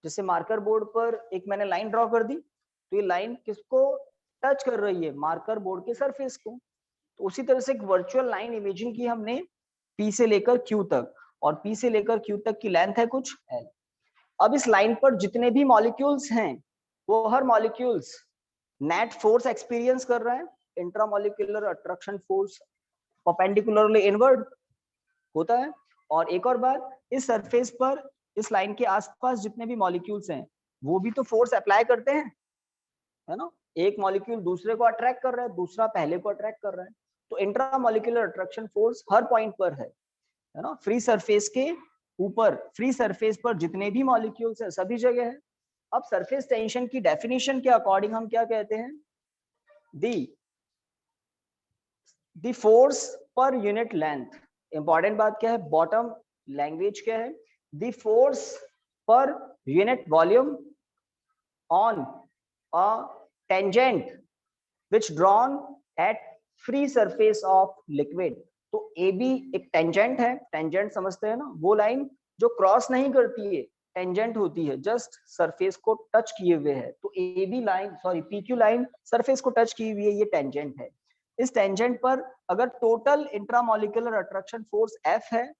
जैसे marker board पर एक मैंने लाइन ड्रॉ कर दी, तो ये लाइन किसको टच कर रही है, मार्कर बोर्ड के सरफेस को। तो उसी तरह से एक वर्चुअल लाइन इमेजिन की हमने P से लेकर Q तक, और P से लेकर Q तक की लेंथ है कुछ L। अब इस लाइन पर जितने भी मॉलिक्यूल्स हैं वो हर मॉलिक्यूल्स नेट फोर्स एक्सपीरियंस कर रहा है, intramolecular attraction force perpendicularly inward होता है। और एक और बात, इस सरफेस पर इस लाइन के आसपास जितने भी मॉलिक्यूल्स हैं वो भी तो फोर्स अप्लाई करते हैं, है ना। एक मॉलिक्यूल दूसरे को अट्रैक्ट कर रहा है, दूसरा पहले को अट्रैक्ट कर रहा है, तो intramolecular attraction force her point पर है ना। फ्री सरफेस के ऊपर, फ्री सरफेस पर जितने भी मॉलिक्यूल्स हैं सभी जगह है। अब सरफेस टेंशन की डेफिनेशन के अकॉर्डिंग हम क्या कहते हैं, दी फोर्स पर यूनिट लेंथ। इंपॉर्टेंट बात क्या है, बॉटम लैंग्वेज क्या है, the force per unit volume on a tangent which drawn at free surface of liquid। तो ए बी एक टेंजेंट है, टेंजेंट समझते हैं ना, वो लाइन जो क्रॉस नहीं करती है, टेंजेंट होती है, जस्ट सरफेस को टच किए हुए है। तो A B line, sorry P Q line surface को टच की हुई है, ये टेंजेंट है। इस टेंजेंट पर अगर total intramolecular attraction force F है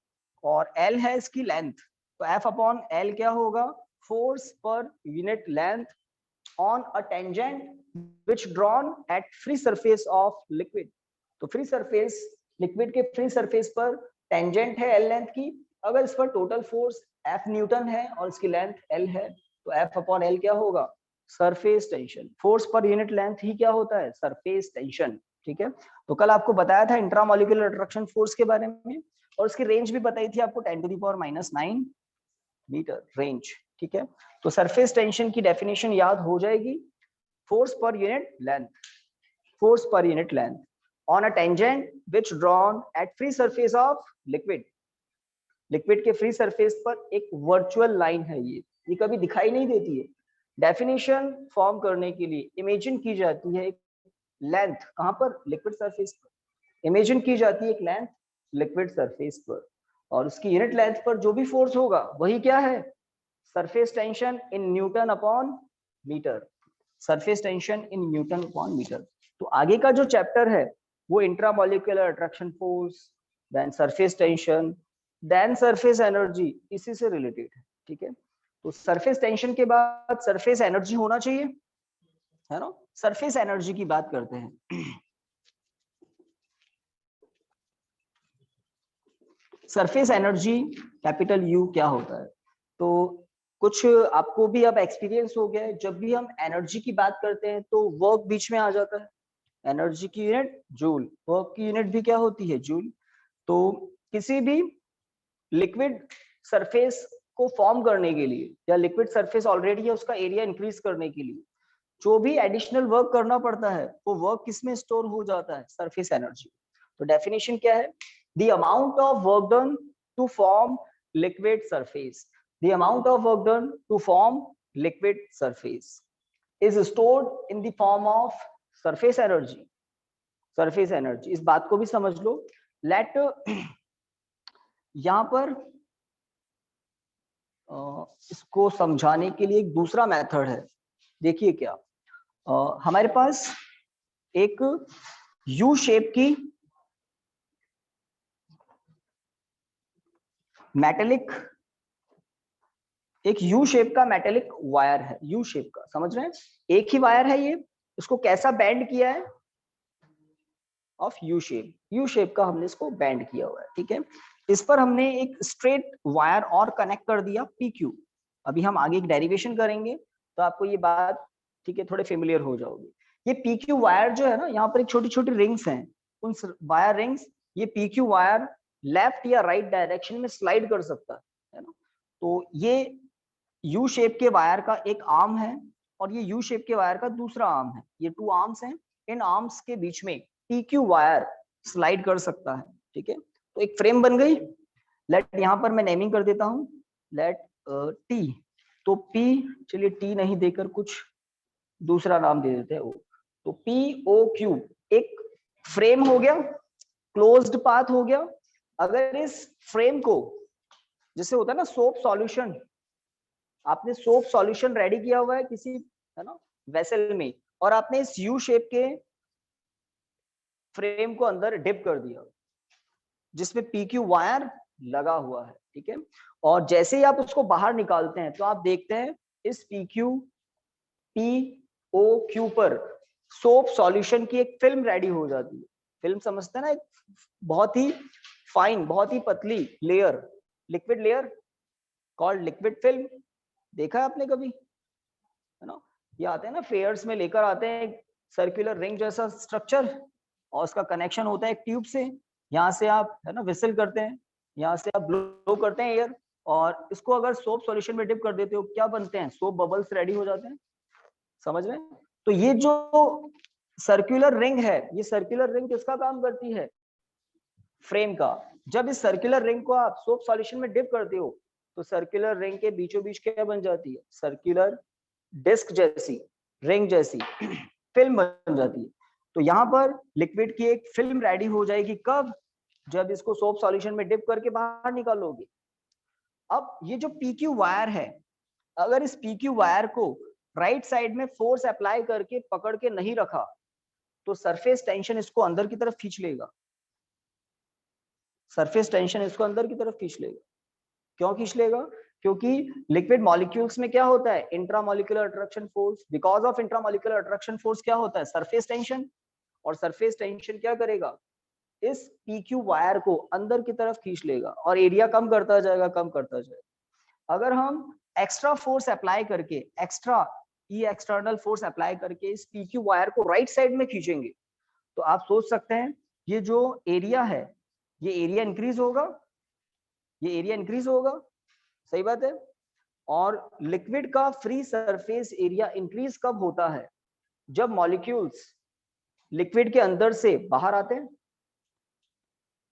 और एल है इसकी लेंथ, तो एफ अपॉन एल क्या होगा, फोर्स पर unit length on a tangent which drawn at free surface of liquid। तो फ्री सरफेस, लिक्विड के फ्री सरफेस पर टेंजेंट है एल लेंथ की, अगर इस पर टोटल फोर्स एफ न्यूटन है और इसकी लेंथ एल है, तो एफ अपॉन एल क्या होगा, सरफेस टेंशन। फोर्स पर यूनिट लेंथ ही क्या होता है, सरफेस टेंशन। ठीक है, तो कल आपको बताया था इंट्रामॉलिक्यूलर अट्रैक्शन फोर्स के बारे में, और उसकी रेंज भी बताई थी आपको 10⁻⁹ मीटर रेंज। ठीक है, तो सरफेस टेंशन की डेफिनेशन याद हो जाएगी, फोर्स पर यूनिट लेंथ, फोर्स पर unit length on a tangent which drawn at free surface of liquid. Liquid के फ्री सरफेस पर एक वर्चुअल लाइन है, ये कभी दिखाई नहीं देती है। डेफिनेशन फॉर्म करने के लिए इमेजिन की जाती है एक लेंथ, कहां पर, लिक्विड सरफेस पर। इमेजिन की जाती है एक लेंथ लिक्विड सरफेस पर, और उसकी यूनिट लेंथ पर जो भी फोर्स होगा वही क्या है, surface tension in newton upon meter. Surface tension in newton upon meter. तो आगे का जो चैप्टर है वो intramolecular attraction force, then surface tension, then surface energy, इसी से रिलेटेड है। ठीक है, तो सरफेस टेंशन के बाद सरफेस एनर्जी होना चाहिए, है ना। सरफेस एनर्जी की बात करते हैं। सरफेस एनर्जी कैपिटल यू क्या होता है, तो कुछ आपको भी अब एक्सपीरियंस हो गया है, जब भी हम एनर्जी की बात करते हैं तो वर्क बीच में आ जाता है। एनर्जी की यूनिट जूल, वर्क की यूनिट भी क्या होती है, जूल। तो किसी भी लिक्विड सरफेस को फॉर्म करने के लिए, या लिक्विड सरफेस ऑलरेडी है उसका एरिया इंक्रीज करने के लिए जो भी एडिशनल वर्क करना पड़ता है, वो वर्क किसमें स्टोर हो जाता है, सरफेस एनर्जी। तो डेफिनेशन क्या है, the amount of work done to form liquid surface, the amount of work done to form liquid surface is stored in the form of surface energy. Surface energy, इस बात को भी समझ लो। Late यहां पर इसको समझाने के लिए एक दूसरा मेथड है। देखिए क्या, हमारे पास एक यू शेप की मेटेलिक, एक यू शेप का मेटेलिक वायर है, यू शेप का, समझ रहे हैं, एक ही वायर है ये, इसको कैसा बैंड किया है, of U shape, U shape का हमने इसको बैंड किया हुआ है। ठीक है, इस पर हमने एक स्ट्रेट वायर और कनेक्ट कर दिया पी क्यू। अभी हम आगे एक डेरिवेशन करेंगे तो आपको ये बात, ठीक है, थोड़े फेमिलियर हो जाओगे। ये पी क्यू वायर जो है ना, यहाँ पर एक छोटी छोटी रिंग्स हैं, उन वायर रिंग्स, ये पी क्यू वायर लेफ्ट या राइट डायरेक्शन में स्लाइड कर सकता है ना। तो ये यू शेप के वायर का एक आर्म है और ये यू शेप के वायर का दूसरा आर्म है, ये टू आर्म्स हैं। इन आर्म्स के बीच में पी क्यू वायर स्लाइड कर सकता है। ठीक है, तो एक फ्रेम बन गई। लेट यहाँ पर मैं नेमिंग कर देता हूँ, लेट टी। तो पी, चलिए टी नहीं देकर कुछ दूसरा नाम दे देते हैं ओ। तो पी ओ क्यू एक फ्रेम हो गया, क्लोज्ड पाथ हो गया। अगर इस फ्रेम को, जैसे होता है ना सोप सॉल्यूशन, आपने सोप सॉल्यूशन रेडी किया हुआ है किसी, है ना, वेसल में, और आपने इस यू शेप के फ्रेम को अंदर डिप कर दिया जिसमें पीक्यू वायर लगा हुआ है, ठीक है। और जैसे ही आप उसको बाहर निकालते हैं तो आप देखते हैं इस पीक्यू POQ पर सोप सॉल्यूशन की एक फिल्म रेडी हो जाती है। फिल्म समझते हैं ना, एक बहुत ही फाइन, बहुत ही पतली layer, liquid layer called liquid film. देखा है आपने कभी, है ना, ये आते हैं ना फेयर्स में, लेकर आते हैं एक सर्कुलर रिंग जैसा स्ट्रक्चर, और उसका कनेक्शन होता है एक ट्यूब से। यहाँ से आप, है ना, विसल करते हैं, यहाँ से आप ब्लो करते हैं एयर, और इसको अगर सोप सॉल्यूशन में डिप कर देते हो, क्या बनते हैं, सोप बबल्स रेडी हो जाते हैं। समझ रहे हैं? तो ये जो सर्कुलर रिंग है, ये सर्कुलर रिंग किसका काम करती है, फ्रेम का। जब इस सर्कुलर रिंग को आप सोप सॉल्यूशन में डिप करते हो तो सर्कुलर रिंग के बीचों बीच क्या बन जाती है, सर्कुलर डिस्क जैसी, रिंग जैसी फिल्म बन जाती है। तो यहाँ पर लिक्विड की एक फिल्म रेडी हो जाएगी, कब, जब इसको सोप सॉल्यूशन में डिप करके बाहर निकालोगे। अब ये जो PQ वायर है, अगर इस PQ वायर को राइट साइड में फोर्स अप्लाई करके पकड़ के नहीं रखा तो सरफेस टेंशन इसको अंदर की तरफ खींच लेगा, सरफेस टेंशन इसको अंदर की तरफ खींच लेगा। क्यों खींच लेगा, क्योंकि लिक्विड मॉलिक्यूल्स में क्या होता है, intramolecular attraction force. Because of intramolecular attraction force क्या होता है, सरफेस टेंशन, और सरफेस टेंशन क्या करेगा, इस PQ वायर को अंदर की तरफ खींच लेगा और एरिया कम करता जाएगा, कम करता जाएगा। अगर हम एक्स्ट्रा फोर्स अप्लाई करके, एक्स्ट्रा एक्सटर्नल फोर्स अप्लाई करके इस PQ वायर को राइट साइड में खींचेंगे तो आप सोच सकते हैं ये जो एरिया है, ये एरिया इंक्रीज होगा, ये एरिया इंक्रीज होगा, सही बात है। और लिक्विड का फ्री सरफेस एरिया इंक्रीज कब होता है, जब मॉलिक्यूल्स लिक्विड के अंदर से बाहर आते हैं,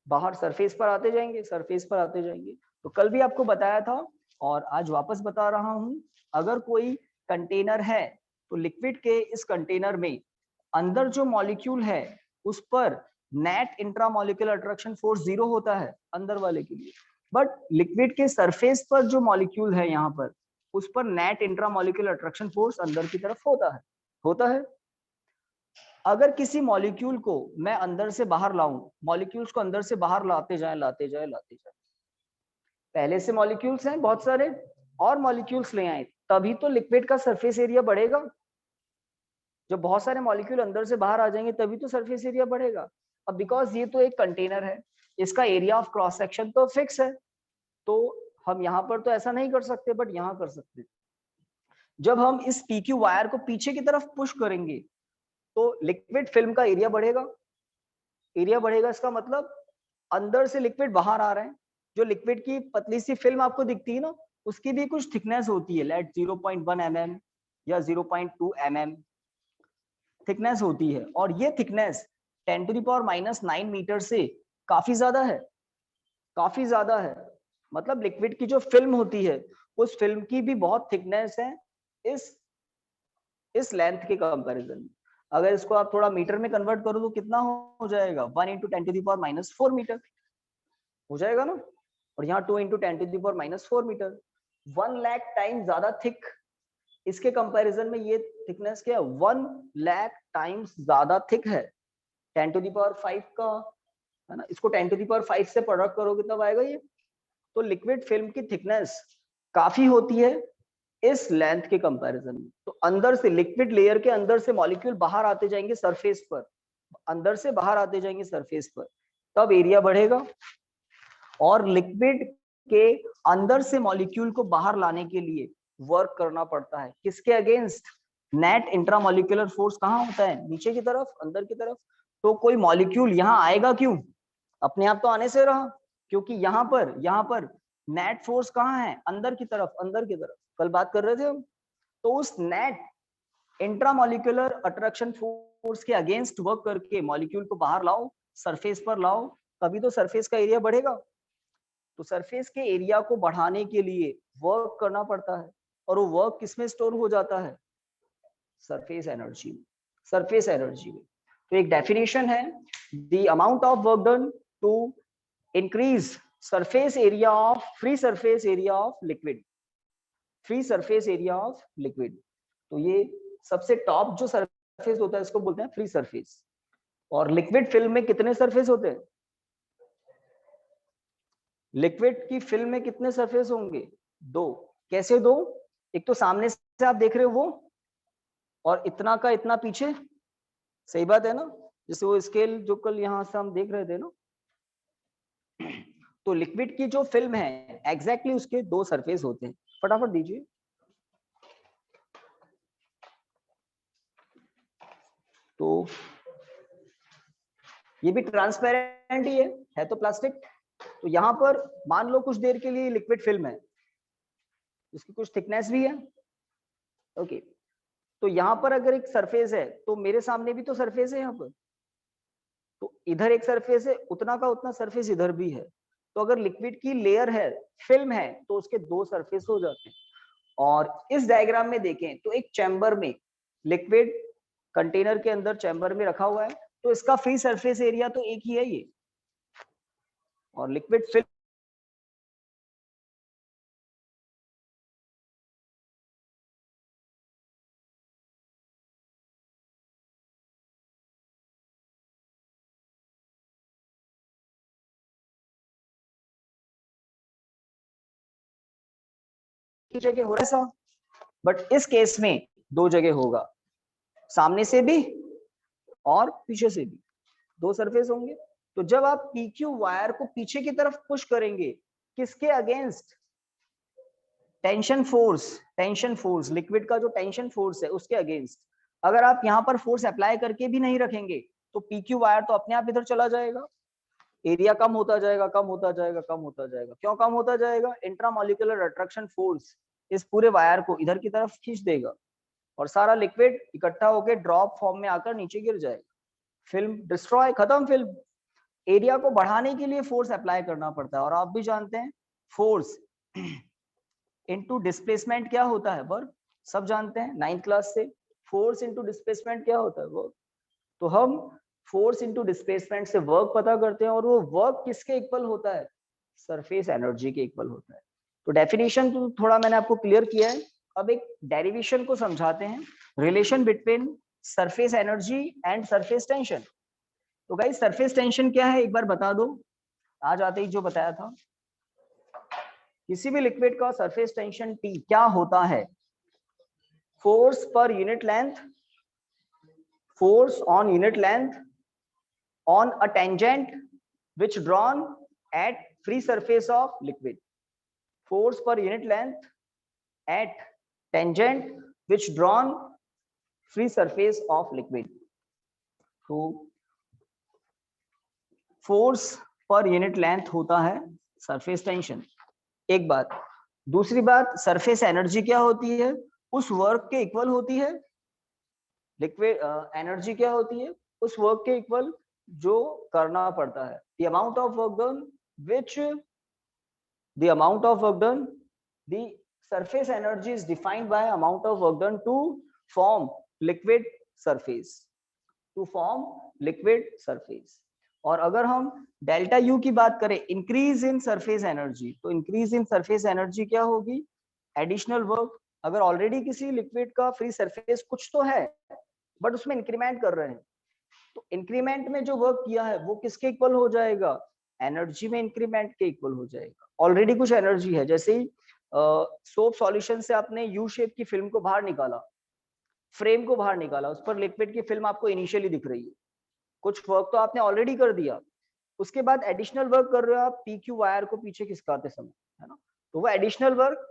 बाहर सरफेस पर आते जाएंगे, सरफेस पर आते जाएंगे। तो कल भी आपको बताया था और आज वापस बता रहा हूं, अगर कोई कंटेनर है तो लिक्विड के इस कंटेनर में अंदर जो मॉलिक्यूल है उस पर नेट इंट्रामोलिकुलर अट्रैक्शन फोर्स 0 होता है अंदर वाले के लिए, बट लिक्विड के सरफेस पर जो मॉलिक्यूल है यहाँ पर उस पर नेट इंट्रामोलिकुलर अट्रैक्शन फोर्स अंदर की तरफ होता है, होता है। अगर किसी मॉलिक्यूल को मैं अंदर से बाहर लाऊं, मॉलिक्यूल्स को अंदर से बाहर लाते जाएं, लाते जाएं, लाते जाएं, पहले से मॉलिक्यूल्स हैं बहुत सारे और मॉलिक्यूल्स ले आए, तभी तो लिक्विड का सरफेस एरिया बढ़ेगा। जब बहुत सारे मॉलिक्यूल अंदर से बाहर आ जाएंगे तभी तो सरफेस एरिया बढ़ेगा। अब बिकॉज ये तो एक कंटेनर है, इसका एरिया ऑफ क्रॉस सेक्शन तो फिक्स है, तो हम यहाँ पर तो ऐसा नहीं कर सकते, बट यहाँ कर सकते। जब हम इस PQ वायर को पीछे की तरफ पुश करेंगे तो लिक्विड फिल्म का एरिया बढ़ेगा, एरिया बढ़ेगा, इसका मतलब अंदर से लिक्विड बाहर आ रहे हैं। जो लिक्विड की पतली सी फिल्म आपको दिखती है ना, उसकी भी कुछ थिकनेस होती है, लेट 0.1 mm या 0.2 mm थिकनेस होती है, और ये थिकनेस 10⁻⁹ मीटर से काफी ज्यादा है, काफी ज्यादा है। मतलब लिक्विड की जो फिल्म होती है उस फिल्म की भी बहुत थिकनेस है इस लेंथ के कंपैरिजन में। अगर इसको आप थोड़ा मीटर में कन्वर्ट करो तो कितना हो जाएगा, 1 × 10⁻⁴ मीटर हो जाएगा ना, और यहाँ 2 × 10⁻⁴ मीटर, 1 लाख टाइम ज्यादा थिक। इसके कंपैरिजन में ये थिकनेस क्या है, 1 लाख टाइम्स ज्यादा थिक है 10⁵ का, है ना। इसको 10⁵ से प्रोडक्ट करोगे तब आएगा ये। तो लिक्विड फिल्म की थिकनेस काफी होती है इस लेंथ के कंपैरिजन में। तो अंदर से लिक्विड लेयर के अंदर से मॉलिक्यूल बाहर आते जाएंगे सरफेस पर, अंदर से बाहर आते जाएंगे सरफेस पर, तब एरिया बढ़ेगा। और लिक्विड के अंदर से मॉलिक्यूल को बाहर लाने के लिए वर्क करना पड़ता है, किसके अगेंस्ट, नेट इंट्रामोलिकुलर फोर्स कहाँ होता है, नीचे की तरफ, अंदर की तरफ। तो कोई मॉलिक्यूल यहाँ आएगा क्यों, अपने आप तो आने से रहा, क्योंकि यहाँ पर नेट फोर्स कहाँ है, अंदर की तरफ, अंदर की तरफ, कल बात कर रहे थे हम। तो उस नेट इंट्रामोलिकुलर अट्रैक्शन फोर्स के अगेंस्ट वर्क करके मॉलिक्यूल को बाहर लाओ, सरफेस पर लाओ, तभी तो सरफेस का एरिया बढ़ेगा। तो सरफेस के एरिया को बढ़ाने के लिए वर्क करना पड़ता है, और वो वर्क किसमें स्टोर हो जाता है, सरफेस एनर्जी में, सरफेस एनर्जी में। तो एक डेफिनेशन है, the amount of work done to increase surface area of free surface area of liquid free surface area of liquid. तो ये सबसे टॉप जो सरफेस होता है इसको बोलते हैं फ्री सरफेस। और लिक्विड फिल्म में कितने सरफेस होते हैं? लिक्विड की फिल्म में कितने सरफेस होंगे? 2। कैसे 2? एक तो सामने से आप देख रहे हो वो, और इतना का इतना पीछे। सही बात है ना? जैसे वो स्केल जो कल यहां से हम देख रहे थे ना, तो लिक्विड की जो फिल्म है एग्जैक्टली उसके 2 सरफेस होते हैं। फटाफट दीजिए। तो ये भी ट्रांसपेरेंट ही है तो प्लास्टिक। तो यहाँ पर मान लो कुछ देर के लिए लिक्विड फिल्म है, इसकी कुछ थिकनेस भी है। ओके, तो यहाँ पर अगर एक सरफेस है तो मेरे सामने भी तो सरफेस है यहाँ पर, तो इधर एक सरफेस है, उतना का उतना सरफेस इधर भी है। तो अगर लिक्विड की लेयर है, फिल्म है, तो उसके 2 सरफेस हो जाते हैं। और इस डायग्राम में देखें तो एक चैम्बर में लिक्विड कंटेनर के अंदर चैम्बर में रखा हुआ है, तो इसका फ्री सरफेस एरिया तो एक ही है ये। और लिक्विड फिल्म की जगह हो रहा है, बट इस केस में 2 जगह होगा, सामने से भी और पीछे से भी 2 सरफेस होंगे। तो जब आप पीक्यू वायर को पीछे की तरफ पुश करेंगे, किसके अगेंस्ट? टेंशन फोर्स लिक्विड का जो टेंशन फोर्स है उसके अगेंस्ट। अगर आप यहाँ पर फोर्स अप्लाई करके भी नहीं रखेंगे तो पीक्यू वायर तो अपने आप इधर चला जाएगा, एरिया कम होता जाएगा, कम होता जाएगा, कम होता जाएगा। क्यों कम होता जाएगा? इंट्रामोलिकुलर अट्रैक्शन फोर्स इस पूरे वायर को इधर की तरफ खींच देगा और सारा लिक्विड इकट्ठा होकर ड्रॉप फॉर्म में आकर नीचे गिर जाएगा। फिल्म डिस्ट्रॉय, खत्म फिल्म। एरिया को बढ़ाने के लिए फोर्स अप्लाई करना पड़ता है। और आप भी जानते हैं फोर्स इनटू डिस्प्लेसमेंट क्या होता है वर्क, सब जानते हैं 9th क्लास से। फोर्स इनटू डिस्प्लेसमेंट क्या होता है वर्क। तो हम फोर्स इनटू डिस्प्लेसमेंट से वर्क पता करते हैं, और वो वर्क किसके इक्वल होता है? सरफेस एनर्जी के इक्वल होता है। तो डेफिनेशन तो थोड़ा मैंने आपको क्लियर किया है। अब एक डेरिवेशन को समझाते हैं, relation between surface energy and surface tension. तो गाइस सरफेस टेंशन क्या है एक बार बता दो, आज आते ही जो बताया था। किसी भी लिक्विड का सरफेस टेंशन T क्या होता है? फोर्स पर unit length, force on unit length on a tangent which drawn at free surface of liquid. Force per unit length at tangent which drawn free surface of liquid. तो force पर unit length होता है surface tension, एक बात। दूसरी बात, surface energy क्या होती है? उस वर्क के इक्वल होती है। लिक्विड एनर्जी क्या होती है? उस वर्क के इक्वल जो करना पड़ता है। the amount of work done which the amount of work done, the surface energy is defined by amount of work done to form liquid surface, to form liquid surface। और अगर हम delta U की बात करें, increase in surface energy, तो increase in surface energy क्या होगी? Additional work. अगर ऑलरेडी किसी लिक्विड का फ्री सरफेस कुछ तो है बट उसमें इंक्रीमेंट कर रहे हैं, तो इंक्रीमेंट में जो वर्क किया है वो किसके इक्वल हो जाएगा? एनर्जी में इंक्रीमेंट के इक्वल हो जाएगा। ऑलरेडी कुछ एनर्जी है, जैसे ही सोप सॉल्यूशन से आपने यू शेप की फिल्म को बाहर निकाला, फ्रेम को बाहर निकाला, उस पर लिक्विड की फिल्म आपको इनिशियली दिख रही है, कुछ वर्क तो आपने ऑलरेडी कर दिया। उसके बाद एडिशनल वर्क कर रहे हो आप पीक्यू वायर को पीछे खिसकाते समय, है ना? तो वो एडिशनल वर्क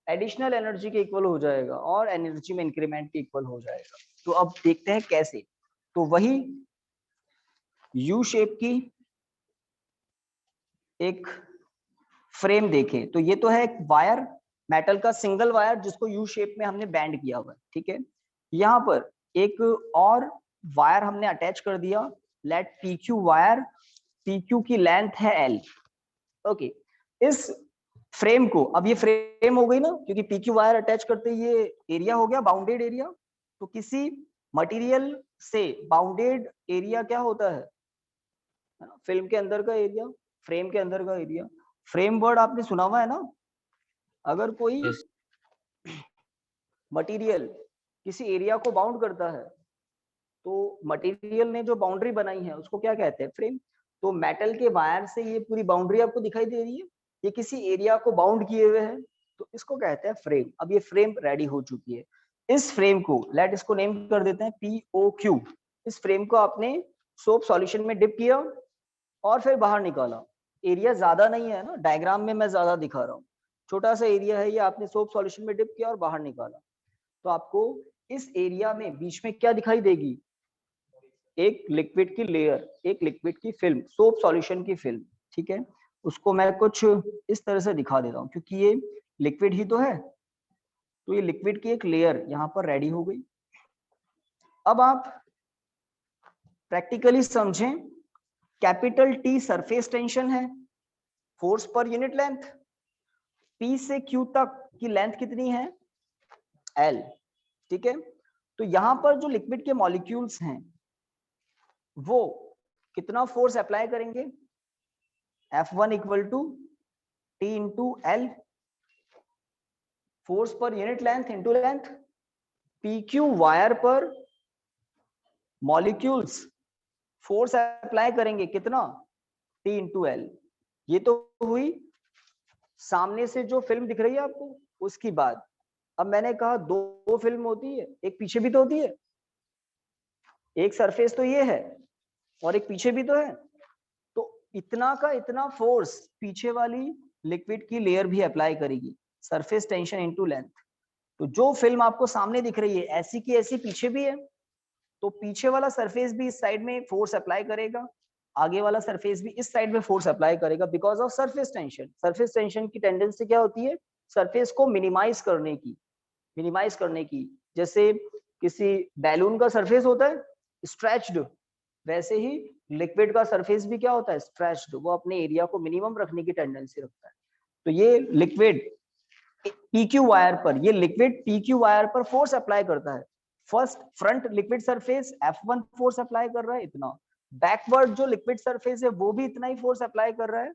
एडिशनल एनर्जी के इक्वल हो जाएगा और एनर्जी में इंक्रीमेंट के इक्वल हो जाएगा। तो अब देखते हैं कैसे। तो वही यू शेप की एक फ्रेम देखें तो ये तो है एक वायर, मेटल का सिंगल वायर जिसको यू शेप में हमने बैंड किया हुआ है, ठीक है। यहाँ पर एक और वायर हमने अटैच कर दिया, लेट पीक्यू वायर, पीक्यू की लेंथ है एल। ओके, इस फ्रेम को, अब ये फ्रेम हो गई ना, क्योंकि पीक्यू वायर अटैच करते ये एरिया हो गया बाउंडेड एरिया। तो किसी मटेरियल से बाउंडेड एरिया क्या होता है? फिल्म के अंदर का एरिया, फ्रेम के अंदर का एरिया। फ्रेम वर्ड आपने सुना हुआ है ना? अगर कोई Yes. मटेरियल किसी एरिया को बाउंड करता है, तो मटेरियल ने जो बाउंड्री बनाई है उसको क्या कहते हैं? फ्रेम। तो मेटल के वायर से ये पूरी बाउंड्री आपको दिखाई दे रही है, ये किसी एरिया को बाउंड किए हुए है, तो इसको कहते हैं फ्रेम। अब ये फ्रेम रेडी हो चुकी है। इस फ्रेम को लेट इसको नेम कर देते हैं POQ। इस फ्रेम को आपने सोप सॉल्यूशन में डिप किया और फिर बाहर निकाला। एरिया ज्यादा नहीं है ना, डायग्राम में मैं ज्यादा दिखा रहा हूँ, छोटा सा एरिया है ये। आपने सोप सॉल्यूशन में डिप किया और बाहर निकाला, तो आपको इस एरिया में बीच में क्या दिखाई देगी? एक लिक्विड की लेयर, एक लिक्विड की फिल्म, सोप सॉल्यूशन की फिल्म। ठीक है, उसको मैं कुछ इस तरह से दिखा देता हूँ, क्योंकि ये लिक्विड ही तो है। तो ये लिक्विड की एक लेयर यहाँ पर रेडी हो गई। अब आप प्रैक्टिकली समझें, कैपिटल T सरफेस टेंशन है, फोर्स पर यूनिट लेंथ। P से Q तक की लेंथ कितनी है? L। ठीक है, तो यहां पर जो लिक्विड के मॉलिक्यूल्स हैं वो कितना फोर्स अप्लाई करेंगे? F1 equal to T into L, force पर unit length into length. PQ wire पर मॉलिक्यूल्स फोर्स अप्लाई करेंगे कितना? T into L। ये तो हुई सामने से जो फिल्म दिख रही है आपको, उसकी बात। अब मैंने कहा दो फिल्म होती है, एक पीछे भी तो होती है। एक सरफेस तो ये है और एक पीछे भी तो है, तो इतना का इतना फोर्स पीछे वाली लिक्विड की लेयर भी अप्लाई करेगी, सरफेस टेंशन इनटू लेंथ। तो जो फिल्म आपको सामने दिख रही है ऐसी की ऐसी पीछे भी है, तो पीछे वाला सरफेस भी इस साइड में फोर्स अप्लाई करेगा, आगे वाला सरफेस भी इस साइड में फोर्स अप्लाई करेगा, because of surface tension. Surface tension की टेंडेंसी क्या होती है? सरफेस को मिनिमाइज करने की, मिनिमाइज करने की। जैसे किसी बैलून का सरफेस होता है स्ट्रेच्ड, वैसे ही लिक्विड का सरफेस भी क्या होता है? स्ट्रेच्ड। वो अपने एरिया को मिनिमम रखने की टेंडेंसी रखता है। तो ये लिक्विड PQ वायर पर, ये लिक्विड PQ वायर पर फोर्स अप्लाई करता है। First front liquid surface F1 force apply कर रहा है इतना, बैकवर्ड जो लिक्विड सरफेस है वो भी इतना ही फोर्स अप्लाई कर रहा है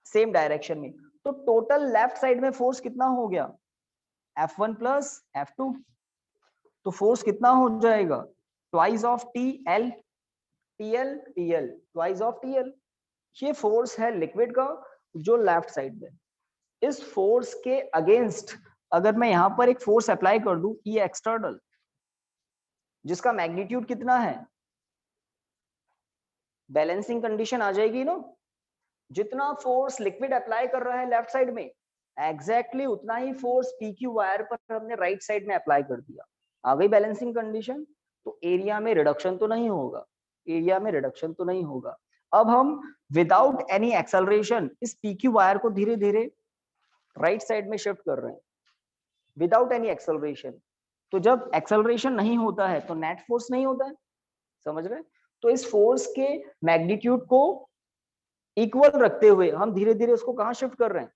सेम डायरेक्शन में। तो टोटल लेफ्ट साइड में फोर्स कितना हो गया? F1 plus F2। तो फोर्स कितना हो जाएगा? Twice of TL, TL, TL, twice of TL। ये फोर्स है लिक्विड का जो लेफ्ट साइड में। इस फोर्स के अगेंस्ट अगर मैं यहां पर एक फोर्स अप्लाई कर दूं E एक्सटर्नल, जिसका मैग्नीट्यूड कितना है? बैलेंसिंग कंडीशन आ जाएगी ना, जितना फोर्स लिक्विड अप्लाई कर रहा है लेफ्ट साइड में, एग्जैक्टली उतना ही फोर्स PQ वायर पर हमने राइट साइड में अप्लाई कर दिया। आ गई बैलेंसिंग कंडीशन। तो एरिया में रिडक्शन तो नहीं होगा, एरिया में रिडक्शन तो नहीं होगा। अब हम विदाउट एनी एक्सेलरेशन इस PQ वायर को धीरे धीरे राइट साइड में शिफ्ट कर रहे हैं, विदाउट एनी एक्सेलरेशन। तो जब एक्सेलरेशन नहीं होता है तो नेट फोर्स नहीं होता है, समझ रहे? तो इस फोर्स के मैग्नीट्यूड को इक्वल रखते हुए हम धीरे धीरे उसको कहां शिफ्ट कर रहे हैं?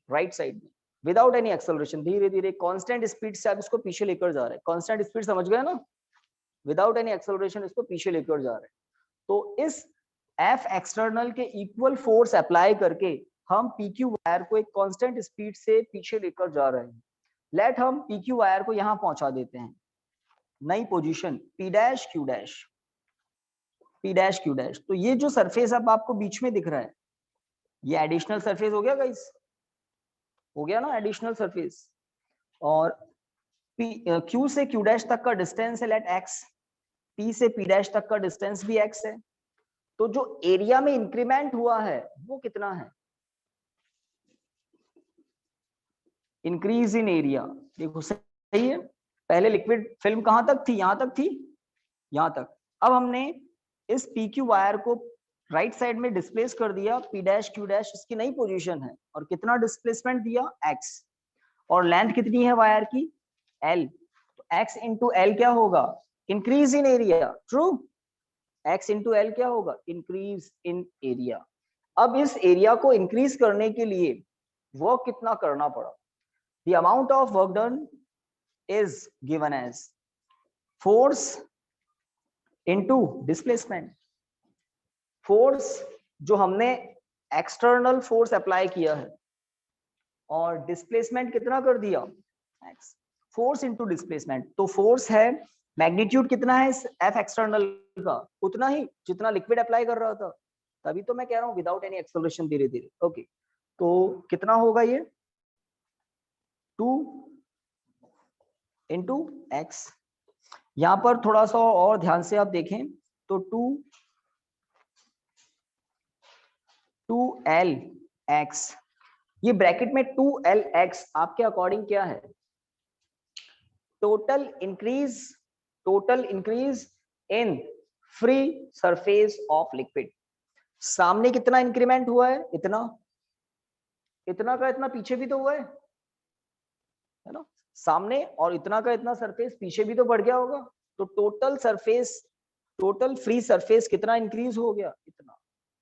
राइट साइड में, विदाउट एनी एक्सेलरेशन। धीरे धीरे कांस्टेंट स्पीड से आप इसको पीछे लेकर जा रहे हैं। कांस्टेंट स्पीड समझ गए ना? विदाउट एनी एक्सेलरेशन इसको पीछे लेकर जा रहे हैं। तो इस F एक्सटर्नल के इक्वल फोर्स अप्लाई करके हम PQ वायर को एक कांस्टेंट स्पीड से पीछे लेकर जा रहे हैं। लेट हम PQ वायर को यहां पहुंचा देते हैं, नई position P dash Q dash, P dash Q dash. तो ये जो सरफेस अब आपको बीच में दिख रहा है, ये एडिशनल सरफेस हो गया गाइस, हो गया ना एडिशनल सरफेस। और Q से Q डैश तक का डिस्टेंस है लेट x, P से P डैश तक का डिस्टेंस भी x है। तो जो एरिया में इंक्रीमेंट हुआ है वो कितना है? Increase in area. देखो सही है, पहले लिक्विड फिल्म कहां तक थी? यहां तक थी, यहां तक। अब हमने इस PQ वायर को राइट साइड में डिस्प्लेस कर दिया, P डैश Q डैश इसकी नई पोजीशन है, और कितना डिस्प्लेसमेंट दिया? x। और लेंथ कितनी है वायर की? L। तो x इंटू L क्या होगा? Increase in area. True, x into L क्या होगा? Increase in area. अब इस एरिया को इंक्रीज करने के लिए वर्क कितना करना पड़ा? The amount of work done is given as force into displacement। Force जो हमने एक्सटर्नल फोर्स अप्लाई किया है और डिस्प्लेसमेंट कितना कर दिया? एक्स फोर्स इनटू डिस्प्लेसमेंट, तो फोर्स है मैग्नीट्यूड कितना है इस एफ एक्सटर्नल का, उतना ही जितना लिक्विड अप्लाई कर रहा था, तभी तो मैं कह रहा हूँ विदाउट एनी एक्सेलरेशन धीरे धीरे। ओके, तो कितना होगा ये 2 इंटू एक्स। यहां पर थोड़ा सा और ध्यान से आप देखें तो 2l x, ये ब्रैकेट में 2l x आपके अकॉर्डिंग क्या है, total increase in free surface of liquid. सामने कितना इंक्रीमेंट हुआ है, इतना, इतना का इतना पीछे भी तो हुआ है ना, सामने, और इतना का इतना सरफेस पीछे भी तो बढ़ गया होगा, तो टोटल फ्री सरफेस कितना इंक्रीज हो गया, इतना।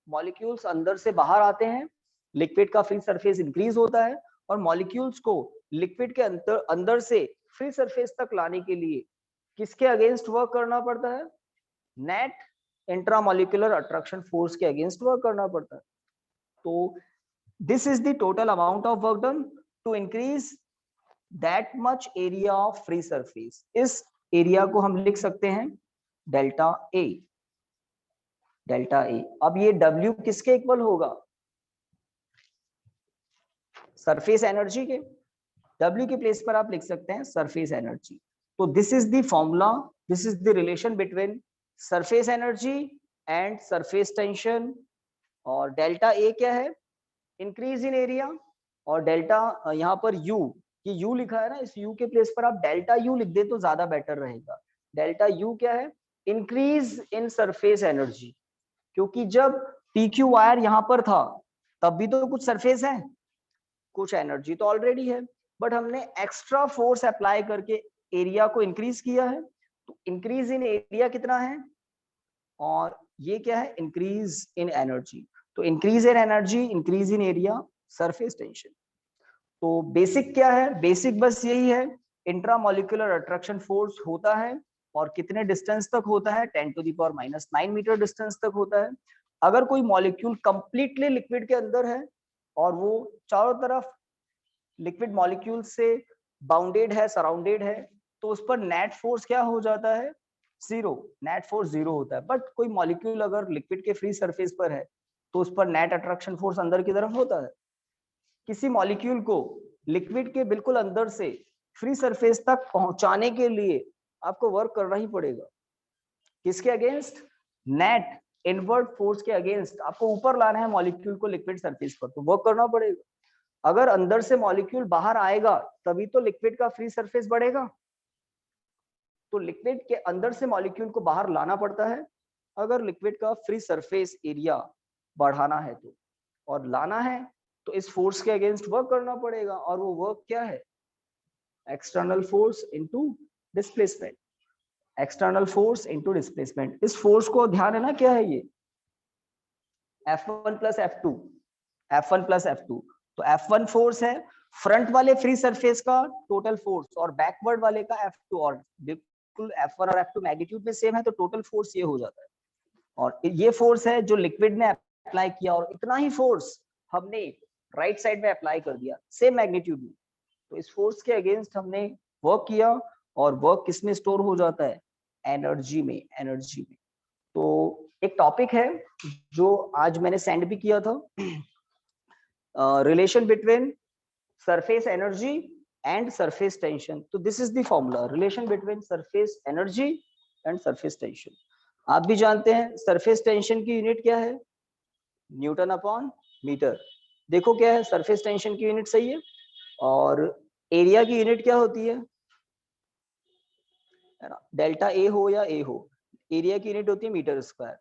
मॉलिक्यूल्स अंदर से बाहर आते हैं, लिक्विड का फ्री सरफेस इंक्रीज होता है, और मॉलिक्यूल्स को लिक्विड के अंदर से फ्री सरफेस तक लाने के लिए किसके अगेंस्ट वर्क करना पड़ता है, नेट इंट्रामोलिकुलर अट्रैक्शन फोर्स के अगेंस्ट वर्क करना पड़ता है। तो this is the total amount of work done to increase that much area of free surface. इस एरिया को हम लिख सकते हैं डेल्टा ए, डेल्टा ए। अब ये W किसके इक्वल होगा, सरफेस एनर्जी के। W के प्लेस पर आप लिख सकते हैं सरफेस एनर्जी। तो this is the formula, this is the relation between surface energy and surface tension. और डेल्टा ए क्या है, इंक्रीज इन एरिया, और डेल्टा यहाँ पर U, ये U लिखा है ना, इस U के प्लेस पर आप डेल्टा U लिख दे तो ज्यादा बेटर रहेगा। डेल्टा U क्या है, इंक्रीज इन सरफेस एनर्जी, क्योंकि जब PQ वायर यहाँ पर था तब भी तो कुछ सरफेस है, कुछ एनर्जी तो ऑलरेडी है, बट हमने एक्स्ट्रा फोर्स अप्लाई करके एरिया को इंक्रीज किया है। तो इंक्रीज इन एरिया कितना है, और ये क्या है, इंक्रीज इन एनर्जी। तो increase in energy, increase in area, surface tension. तो बेसिक क्या है, बेसिक बस यही है, इंट्रामोलिकुलर अट्रैक्शन फोर्स होता है, और कितने डिस्टेंस तक होता है, 10⁻⁹ मीटर डिस्टेंस तक होता है। अगर कोई मॉलिक्यूल कंप्लीटली लिक्विड के अंदर है और वो चारों तरफ लिक्विड मॉलिक्यूल से बाउंडेड है, सराउंडेड है, तो उस पर नेट फोर्स क्या हो जाता है, जीरो, नेट फोर्स जीरो होता है। बट कोई मॉलिक्यूल अगर लिक्विड के फ्री सरफेस पर है तो उस पर नेट अट्रैक्शन फोर्स अंदर की तरफ होता है। किसी मॉलिक्यूल को लिक्विड के बिल्कुल अंदर से फ्री सरफेस तक पहुंचाने के लिए आपको वर्क करना ही पड़ेगा, किसके अगेंस्ट, नेट इनवर्ट फोर्स के अगेंस्ट। आपको ऊपर लाना है मॉलिक्यूल को लिक्विड सरफेस पर, तो वर्क करना पड़ेगा। अगर अंदर से मॉलिक्यूल बाहर आएगा तभी तो लिक्विड का फ्री सरफेस बढ़ेगा, तो लिक्विड के अंदर से मॉलिक्यूल को बाहर लाना पड़ता है अगर लिक्विड का फ्री सरफेस एरिया बढ़ाना है तो, और लाना है तो इस फोर्स के अगेंस्ट वर्क करना पड़ेगा। और वो वर्क क्या है, external force into displacement, external force into displacement. इस फोर्स को ध्यान है ना, क्या है ये, F1 plus F2, F1 plus F2। तो F1 फोर्स है फ्रंट वाले फ्री सरफेस का टोटल फोर्स, और बैकवर्ड वाले का F2, और बिल्कुल F1 और F2 मैग्नीट्यूड में सेम है, तो टोटल फोर्स ये हो जाता है। और ये फोर्स है जो लिक्विड ने अप्लाई किया, और इतना ही फोर्स हमने राइट साइड में अप्लाई कर दिया सेम मैग्नीट्यूड में। तो इस फोर्स के अगेंस्ट हमने वर्क किया, और वर्क किसमें स्टोर हो जाता है, एनर्जी में, एनर्जी में। तो एक टॉपिक है जो आज मैंने सेंड भी किया था, relation between surface energy and surface tension. तो this is the formula, relation between surface energy and surface tension. आप भी जानते हैं सरफेस टेंशन की यूनिट क्या है, न्यूटन अपॉन मीटर। देखो क्या है, सरफेस टेंशन की यूनिट सही है, और एरिया की यूनिट क्या होती है ना, डेल्टा ए हो या ए हो, एरिया की यूनिट होती है मीटर स्क्वायर।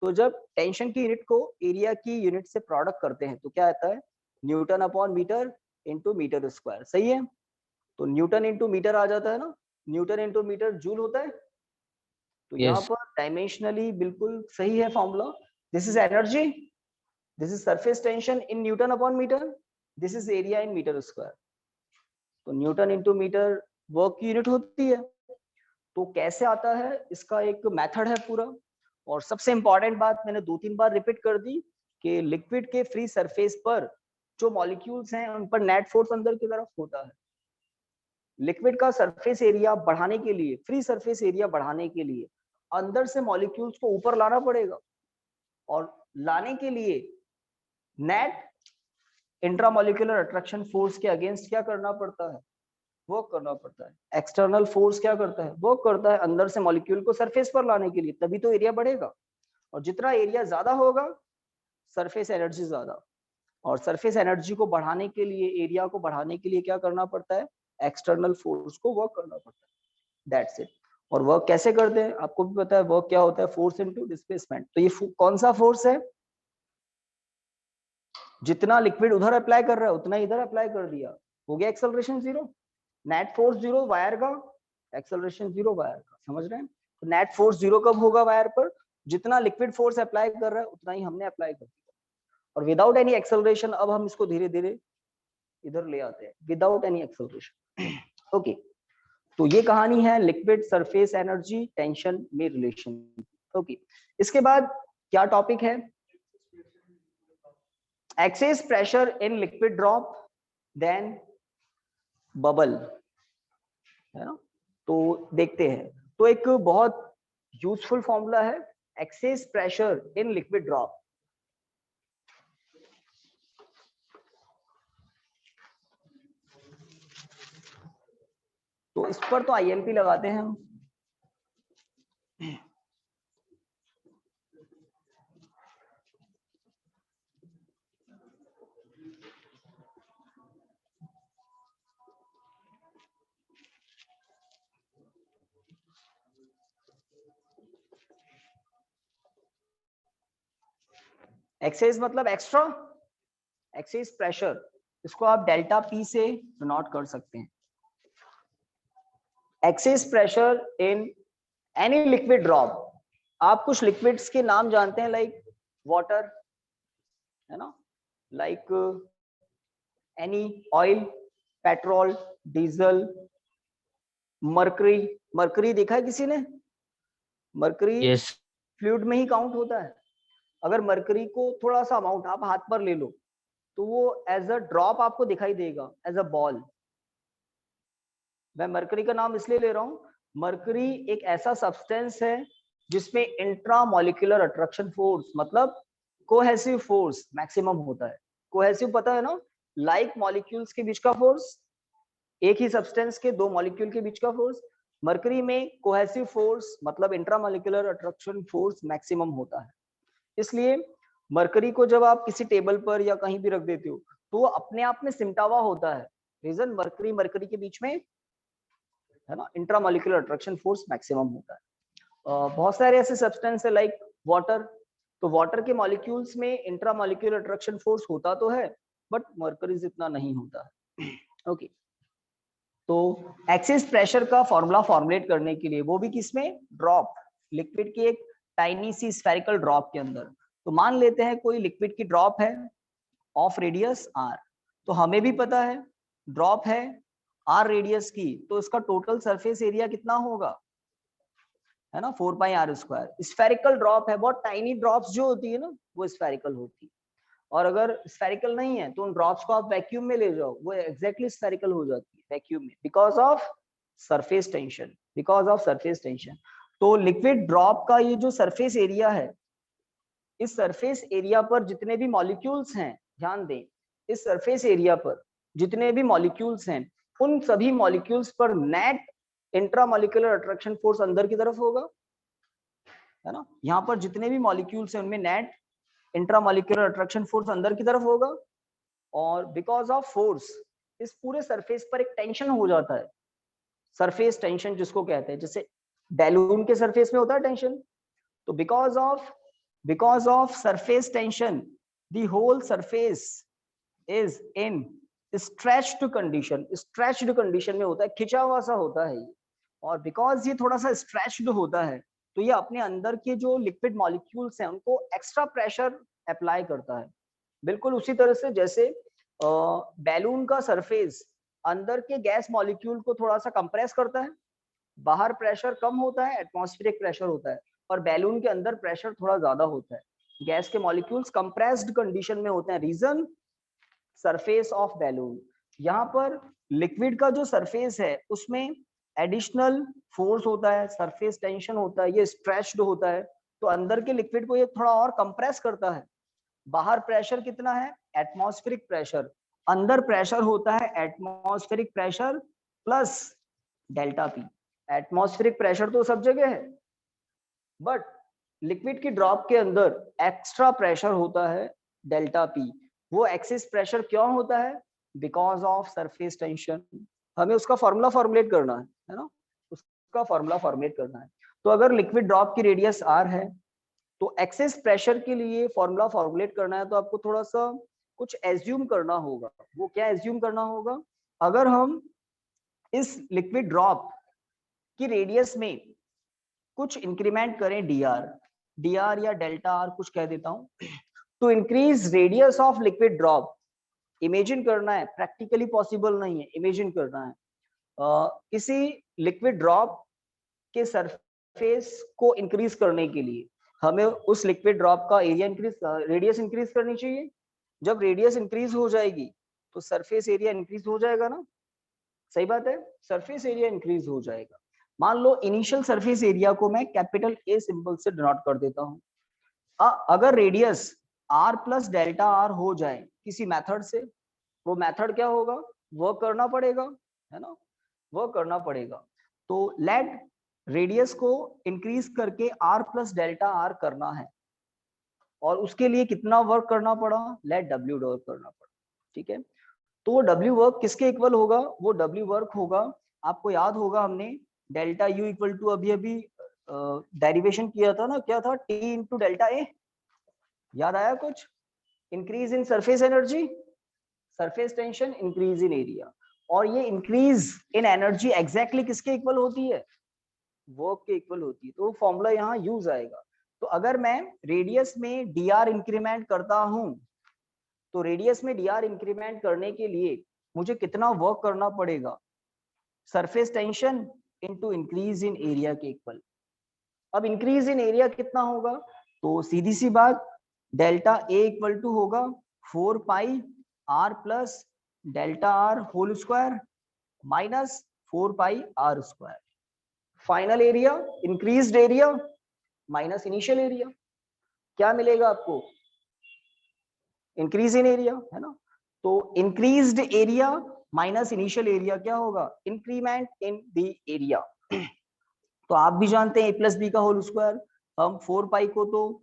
तो जब टेंशन की यूनिट को एरिया की यूनिट से प्रोडक्ट करते हैं तो क्या आता है, newton upon meter into meter square, सही है। तो न्यूटन इंटू मीटर आ जाता है ना, न्यूटन इंटू मीटर जूल होता है। तो यहाँ पर डायमेंशनली बिल्कुल सही है formula. This is energy, this is surface tension in newton upon meter, this is area in meter square. तो न्यूटन इंटू मीटर वर्क की यूनिट होती है। तो कैसे आता है, इसका एक मेथड है पूरा। और सबसे इंपॉर्टेंट बात मैंने 2-3 बार रिपीट कर दी कि लिक्विड के फ्री सरफेस पर जो मॉलिक्यूल्स हैं उन पर नेट फोर्स अंदर की तरफ होता है। लिक्विड का सरफेस एरिया बढ़ाने के लिए, फ्री सरफेस एरिया बढ़ाने के लिए अंदर से मॉलिक्यूल्स को ऊपर लाना पड़ेगा, और लाने के लिए नेट इंट्रामोलिकुलर अट्रैक्शन फोर्स के अगेंस्ट क्या करना पड़ता है, वर्क करना पड़ता है। एक्सटर्नल फोर्स क्या करता है, वर्क करता है अंदर से मॉलिक्यूल को सरफेस पर लाने के लिए, तभी तो एरिया बढ़ेगा। और जितना एरिया ज्यादा होगा सरफेस एनर्जी ज्यादा, और सरफेस एनर्जी को बढ़ाने के लिए, एरिया को बढ़ाने के लिए क्या करना पड़ता है, एक्सटर्नल फोर्स को वर्क करना पड़ता है। That's it. और वर्क कैसे करते हैं आपको भी पता है, वर्क क्या होता है, फोर्स इनटू डिस्प्लेसमेंट। तो ये कौन सा फोर्स है, जितना लिक्विड उधर अप्लाई कर रहा है उतना इधर अप्लाई कर दिया, हो गया acceleration zero. Net force zero wire का, एक्सेलरेशन जीरो वायर का, समझ रहे हैं। तो नेट फोर्स जीरो कब होगा वायर पर, जितना लिक्विड फोर्स अप्लाई कर रहा है उतना ही हमने अप्लाई कर दिया। और विदाउट एनी एक्सेलरेशन, अब हम इसको धीरे धीरे इधर ले आते हैं, विदाउट एनी एक्सेलरेशन। ओके, तो ये कहानी है लिक्विड सरफेस एनर्जी टेंशन में रिलेशन। ओके, इसके बाद क्या टॉपिक है, excess pressure in liquid drop then bubble, है ना। तो देखते हैं, तो एक बहुत यूजफुल फॉर्मूला है excess pressure in liquid drop. तो इस पर तो आईएमपी लगाते हैं हम। एक्सेस मतलब एक्स्ट्रा, एक्सेस प्रेशर, इसको आप डेल्टा पी से नोट कर सकते हैं। Access pressure in any liquid drop, आप कुछ लिक्विड्स के नाम जानते हैं, लाइक वाटर, है ना, like any oil, petrol, diesel, mercury. Mercury देखा है किसी ने, मरकरी यस फ्लूइड में ही काउंट होता है। अगर मरकरी को थोड़ा सा अमाउंट आप हाथ पर ले लो तो वो एज अ ड्रॉप आपको दिखाई देगा, एज अ बॉल। मैं मरकरी का नाम इसलिए ले रहा हूं, मरकरी एक ऐसा सब्सटेंस है जिसमें इंट्रामोलिकुलर अट्रैक्शन फोर्स मतलब कोहेसिव फोर्स मैक्सिमम होता है। कोहेसिव पता है ना, लाइक मॉलिक्यूल्स के बीच का फोर्स, एक ही सब्सटेंस के दो मॉलिक्यूल के बीच का फोर्स। मरकरी में कोहेसिव फोर्स मतलब इंट्रामोलिकुलर अट्रैक्शन फोर्स मैक्सिमम होता है। इसलिए मरकरी को जब आप किसी टेबल पर या कहीं भी रख देते हो तो वो अपने आप में सिमटा हुआ होता है। रीजन, मरकरी मरकरी के बीच में, है ना, इंट्रामोलिकुलर अट्रैक्शन फोर्स मैक्सिमम होता है। बहुत सारे ऐसे सब्सटेंस है लाइक वाटर, तो वाटर के मॉलिक्यूल्स में इंट्रामोलिकुलर अट्रैक्शन फोर्स होता तो है, बट मरकरी जितना नहीं होता है। ओके, तो एक्सेस प्रेशर का फॉर्मूला फॉर्मुलेट करने के लिए, वो भी किसमें, ड्रॉप, लिक्विड की एक टाइनी सी स्फेरिकल ड्रॉप के अंदर। तो मान लेते हैं कोई लिक्विड की ड्रॉप है ऑफ रेडियस आर, तो हमें भी पता है ड्रॉप है आर रेडियस की, तो इसका टोटल सरफेस एरिया कितना होगा, है ना, 4 pi R square. Spherical drop है, बहुत टाइनी ड्रॉप्स जो होती है ना वो स्फेरिकल होती है, और अगर स्फेरिकल नहीं है तो उन ड्रॉप्स को आप वैक्यूम में ले जाओ, वो एग्जैक्टली स्फेरिकल हो जाती है वैक्यूम में, because of surface tension, because of surface tension. तो लिक्विड ड्रॉप का ये जो सरफेस एरिया है, इस सरफेस एरिया पर जितने भी मॉलिक्यूल्स हैं, ध्यान दें, इस सरफेस एरिया पर जितने भी मॉलिक्यूल्स हैं, उन सभी मॉलिक्यूल्स पर नेट इंट्रामोलिकुलर अट्रैक्शन फोर्स अंदर की तरफ होगा, है ना। यहाँ पर जितने भी मॉलिक्यूल्स हैं उनमें नेट इंट्रामोलिकुलर अट्रैक्शन फोर्स अंदर की तरफ होगा, और बिकॉज ऑफ फोर्स इस पूरे सरफेस पर एक टेंशन हो जाता है, सरफेस टेंशन जिसको कहते हैं, जैसे बैलून के सरफेस में होता है टेंशन। तो because of surface tension the whole surface is in stretched condition, stretched condition में होता है, खिंचा हुआ सा होता है ये। और बिकॉज ये थोड़ा सा स्ट्रेच्ड होता है तो ये अपने अंदर के जो लिक्विड मॉलिक्यूल्स हैं उनको एक्स्ट्रा प्रेशर अप्लाई करता है, बिल्कुल उसी तरह से जैसे बैलून का सरफेस अंदर के गैस मॉलिक्यूल को थोड़ा सा कंप्रेस करता है, बाहर प्रेशर कम होता है, एटमॉस्फेरिक प्रेशर होता है, और बैलून के अंदर प्रेशर थोड़ा ज्यादा होता है, गैस के मॉलिक्यूल्स कंप्रेस्ड कंडीशन में होते हैं। रीजन, सरफेस ऑफ बैलून, यहाँ पर लिक्विड का जो सरफेस है उसमें एडिशनल फोर्स होता है, सरफेस टेंशन होता है, ये स्ट्रेच्ड होता है, तो अंदर के लिक्विड को ये थोड़ा और कंप्रेस करता है। बाहर प्रेशर कितना है? Atmospheric pressure. अंदर प्रेशर होता है atmospheric pressure plus delta P. Atmospheric pressure तो सब जगह है, बट लिक्विड की ड्रॉप के अंदर एक्स्ट्रा प्रेशर होता है डेल्टा पी। वो एक्सिस प्रेशर क्यों होता है? Because of surface tension. हमें उसका फॉर्मूला फॉर्मुलेट करना है ना, उसका फॉर्मूला फॉर्मुलेट करना है। तो अगर लिक्विड ड्रॉप की रेडियस आर है तो एक्सेस प्रेशर के लिए फॉर्मूला फॉर्मुलेट करना है, तो आपको थोड़ा सा कुछ एज्यूम करना होगा। वो क्या एज्यूम करना होगा? अगर हम इस लिक्विड ड्रॉप की रेडियस में कुछ इंक्रीमेंट करें डी आर या डेल्टा आर कुछ कह देता हूं, तो increase radius of liquid drop. Imagine करना है, प्रैक्टिकली पॉसिबल नहीं है, इमेजिन करना है। किसी लिक्विड ड्रॉप के सरफेस को इंक्रीज करने के लिए हमें उस लिक्विड ड्रॉप का एरिया इंक्रीज, रेडियस इंक्रीज करनी चाहिए। जब रेडियस इंक्रीज हो जाएगी तो सरफेस एरिया इंक्रीज हो जाएगा ना, सही बात है, सरफेस एरिया इंक्रीज हो जाएगा। मान लो इनिशियल सरफेस एरिया को मैं कैपिटल ए सिंबल से डिनोट कर देता हूं। अगर radius R plus delta R हो जाए किसी मेथड से, वो मेथड क्या होगा? वर्क करना पड़ेगा, है ना, वर्क करना पड़ेगा। तो लेट रेडियस को इंक्रीज करके आर प्लस डेल्टा आर करना है, और उसके लिए कितना वर्क करना पड़ा? लेट डब्ल्यू वर्क करना पड़ा, ठीक है। तो वो डब्ल्यू वर्क किसके इक्वल होगा? वो डब्ल्यू वर्क होगा, आपको याद होगा हमने डेल्टा यू इक्वल टू अभी अभी डेरिवेशन किया था ना, क्या था? टी इंटू डेल्टा ए, याद आया कुछ? Increase in surface energy, surface tension, increase in area. और ये इंक्रीज इन एनर्जी एग्जैक्टली किसके इक्वल होती है? वर्क के इक्वल होती है। तो वो फॉर्मूला यहाँ यूज आएगा। तो अगर मैं रेडियस में डी आर इंक्रीमेंट करता हूं, तो रेडियस में डी आर इंक्रीमेंट करने के लिए मुझे कितना वर्क करना पड़ेगा? Surface tension into increase in area के इक्वल। अब इंक्रीज इन एरिया कितना होगा? तो सीधी सी बात, डेल्टा ए इक्वल टू होगा 4 pi R plus delta R whole square minus 4 pi R square. Final area, increased area minus initial area, क्या मिलेगा आपको? इंक्रीज इन एरिया, है ना। तो increased area minus initial area क्या होगा? Increment in the area. तो आप भी जानते हैं ए प्लस बी का होल स्क्वायर, हम 4 पाई को तो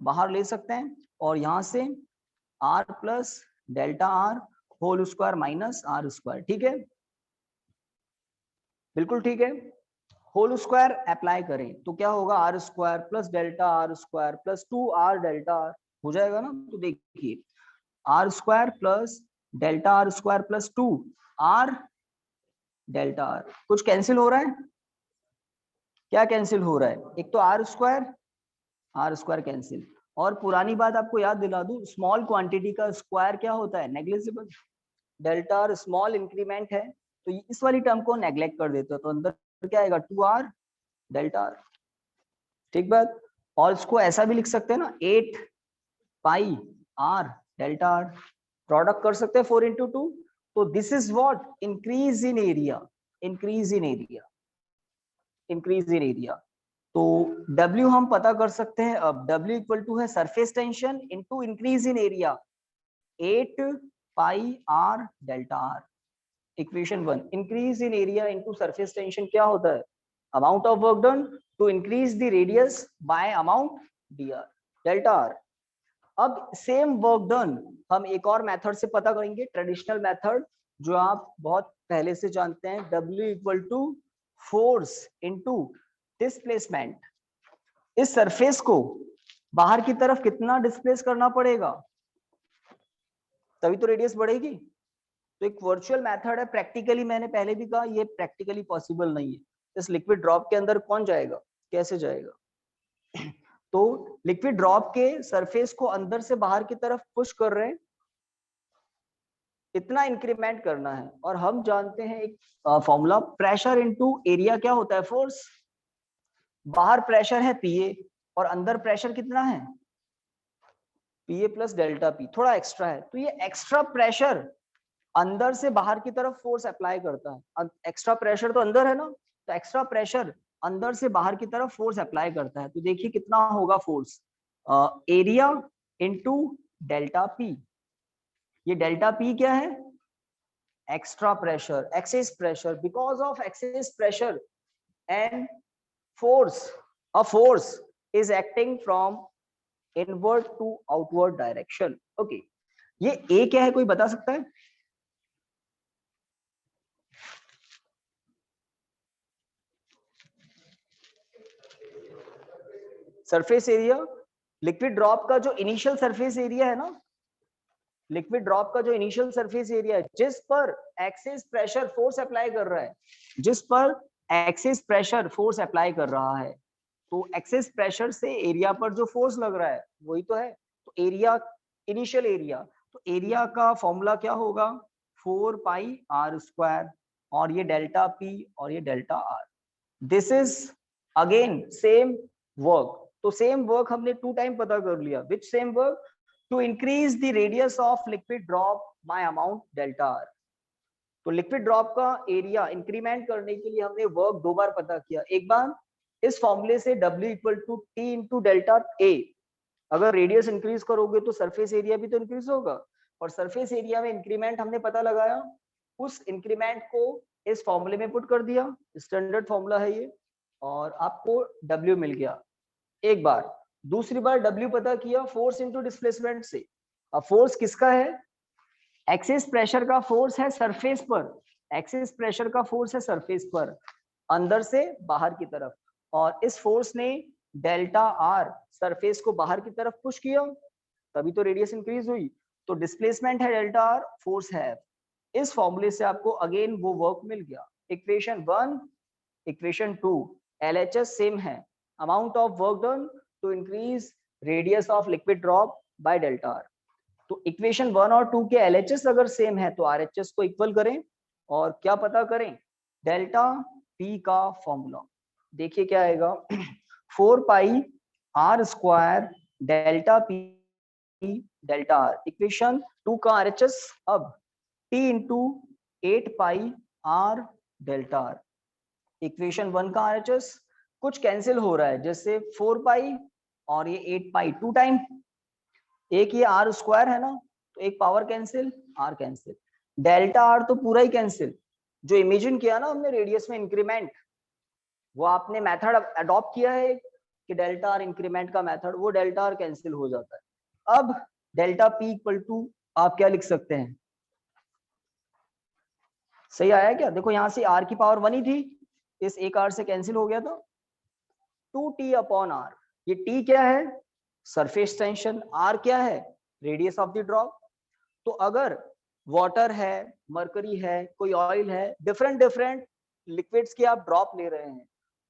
बाहर ले सकते हैं, और यहां से R plus delta R whole square minus R square, ठीक है, बिल्कुल ठीक है। होल स्क्वायर अप्लाई करें तो क्या होगा? R square plus delta R square plus 2 R delta R हो जाएगा ना। तो देखिए, R square plus delta R square plus 2 R delta R, कुछ कैंसिल हो रहा है? क्या कैंसिल हो रहा है? एक तो आर स्क्वायर कैंसिल, और पुरानी बात आपको याद दिला दूं, स्मॉल क्वांटिटी का स्क्वायर क्या होता है? Negligible. Delta R small increment है, तो इस वाली टर्म को नेग्लेक्ट कर देते हो, तो अंदर क्या आएगा? 2 आर डेल्टा आर, ठीक बात। और इसको ऐसा भी लिख सकते हैं ना, 8 pi R delta R, product कर सकते हैं 4 इंटू 2। तो this is what? Increase in area, increase in area, increase in area. तो W हम पता कर सकते हैं, अब W इक्वल टू है surface tension into increase in area, 8 pi R delta R. Equation 1, increase in area into surface tension क्या होता है? Amount of work done to increase the radius bye amount dr delta R. अब same work done हम एक और method से पता करेंगे, ट्रेडिशनल मेथड जो आप बहुत पहले से जानते हैं, W equal to force into displacement. इस सरफेस को बाहर की तरफ कितना डिस्प्लेस करना पड़ेगा, तभी तो रेडियस बढ़ेगी। तो एक वर्चुअल मेथड है, प्रैक्टिकली मैंने पहले भी कहा ये प्रैक्टिकली पॉसिबल नहीं है। इस लिक्विड ड्रॉप के अंदर कौन जाएगा, कैसे जाएगा? तो लिक्विड ड्रॉप के सरफेस को अंदर से बाहर की तरफ पुश कर रहे हैं, इतना इंक्रीमेंट करना है। और हम जानते हैं एक फॉर्मूला, प्रेशर इनटू एरिया क्या होता है? फोर्स। बाहर प्रेशर है पीए और अंदर प्रेशर कितना है? पीए प्लस डेल्टा पी, थोड़ा एक्स्ट्रा है। तो ये एक्स्ट्रा प्रेशर अंदर से बाहर की तरफ फोर्स अप्लाई करता है। एक्स्ट्रा प्रेशर तो अंदर है ना, तो एक्स्ट्रा प्रेशर अंदर से बाहर की तरफ फोर्स अप्लाई करता है। तो देखिए कितना होगा force, area into delta P. ये डेल्टा पी क्या है, extra pressure, excess pressure, because of excess pressure and force, a force is acting from inward to outward direction. Okay, ये A क्या है, कोई बता सकता है? सरफेस एरिया, लिक्विड ड्रॉप का जो इनिशियल सरफेस एरिया है ना, लिक्विड ड्रॉप का जो इनिशियल सरफेस एरिया है जिस पर एक्सेस प्रेशर फोर्स अप्लाई कर रहा है, जिस पर एक्सेस प्रेशर फोर्स अप्लाई कर रहा है, तो एक्सेस प्रेशर से एरिया पर जो फोर्स लग रहा है वही तो है। तो एरिया, इनिशियल एरिया, तो एरिया का फॉर्मूला क्या होगा, 4 पाई आर स्क्वायर, और ये डेल्टा पी और ये delta R. This is again same work. तो सेम वर्क हमने 2 टाइम पता कर लिया। Which same work, to increase the radius of liquid drop by amount delta R. तो लिक्विड ड्रॉप का एरिया इंक्रीमेंट करने के लिए हमने वर्क 2 बार पता किया। एक बार इस फॉर्मूले से W equal to T into delta A, अगर रेडियस इंक्रीज करोगे तो सरफेस एरिया भी तो इंक्रीज होगा, और सरफेस एरिया में इंक्रीमेंट हमने पता लगाया, उस इंक्रीमेंट को इस फॉर्मूले में पुट कर दिया, स्टैंडर्ड फॉर्मूला है ये, और आपको W मिल गया एक बार। दूसरी बार W पता किया फोर्स इंटू डिस्प्लेसमेंट से। अब फोर्स किसका है, एक्सेस प्रेशर का फोर्स है सरफेस पर, एक्सेस प्रेशर का फोर्स है सरफेस पर अंदर से बाहर की तरफ, और इस फोर्स ने डेल्टा आर सरफेस को बाहर की तरफ पुश किया, तभी तो रेडियस इंक्रीज हुई। तो डिस्प्लेसमेंट है डेल्टा आर, फोर्स है। इस फॉर्मूले से आपको अगेन वो वर्क मिल गया। इक्वेशन 1, इक्वेशन 2 LHS सेम है, amount of work done to increase radius of liquid drop by delta R. तो इक्वेशन 1 और 2 के LHS अगर सेम है तो RHS को इक्वल करें, और क्या पता करें, डेल्टा पी का फॉर्मूला। देखिए क्या आएगा, 4 pi R square delta P delta R. Equation 2 का RHS अब T into 8 pi R delta R. Equation 1 का RHS कुछ कैंसिल हो रहा है, जैसे 4 पाई और ये 8 पाई 2 टाइम, एक ये आर स्क्वायर है ना, तो एक power cancel, R cancel, delta R तो पूरा ही कैंसिल। जो इमेजिन किया ना हमने रेडियस में इंक्रीमेंट, वो आपने मेथड अडॉप्ट किया है कि डेल्टा आर इंक्रीमेंट का मेथड, वो डेल्टा आर कैंसिल हो जाता है। अब डेल्टा पी इक्वल टू आप क्या लिख सकते हैं, सही आया क्या, देखो यहाँ से आर की पावर 1 ही थी, इस एक आर से कैंसिल हो गया था, 2t अपॉन आर। ये t क्या है, सरफेस टेंशन, आर क्या है, रेडियस ऑफ द ड्रॉप। तो अगर वाटर है, मरकरी है, कोई ऑयल है, डिफरेंट डिफरेंट लिक्विड्स की आप ड्रॉप ले रहे हैं,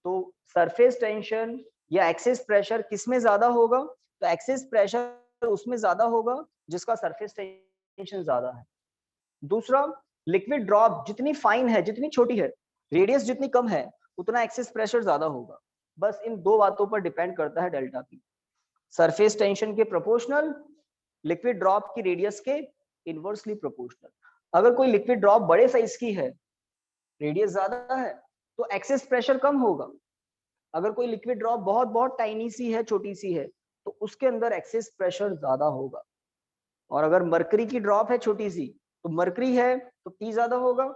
तो सरफेस टेंशन या एक्सेस प्रेशर किसमें ज्यादा होगा, तो एक्सेस प्रेशर उसमें ज्यादा होगा जिसका सरफेस टेंशन ज्यादा है। दूसरा, लिक्विड ड्रॉप जितनी फाइन है, जितनी छोटी है, रेडियस जितनी कम है, उतना एक्सेस प्रेशर ज्यादा होगा। बस इन 2 बातों पर डिपेंड करता है डेल्टा पी, सरफेस टेंशन के प्रोपोर्शनल, लिक्विड ड्रॉप की रेडियस के इनवर्सली प्रोपोर्शनल। अगर कोई लिक्विड ड्रॉप बड़े साइज की है, रेडियस ज्यादा है, तो एक्सेस प्रेशर कम होगा। अगर कोई लिक्विड ड्रॉप बहुत बहुत टाइनी सी है, छोटी सी है, तो उसके अंदर एक्सेस प्रेशर ज्यादा होगा। और अगर मरकरी की ड्रॉप है छोटी सी, तो मरकरी है तो टी ज्यादा होगा,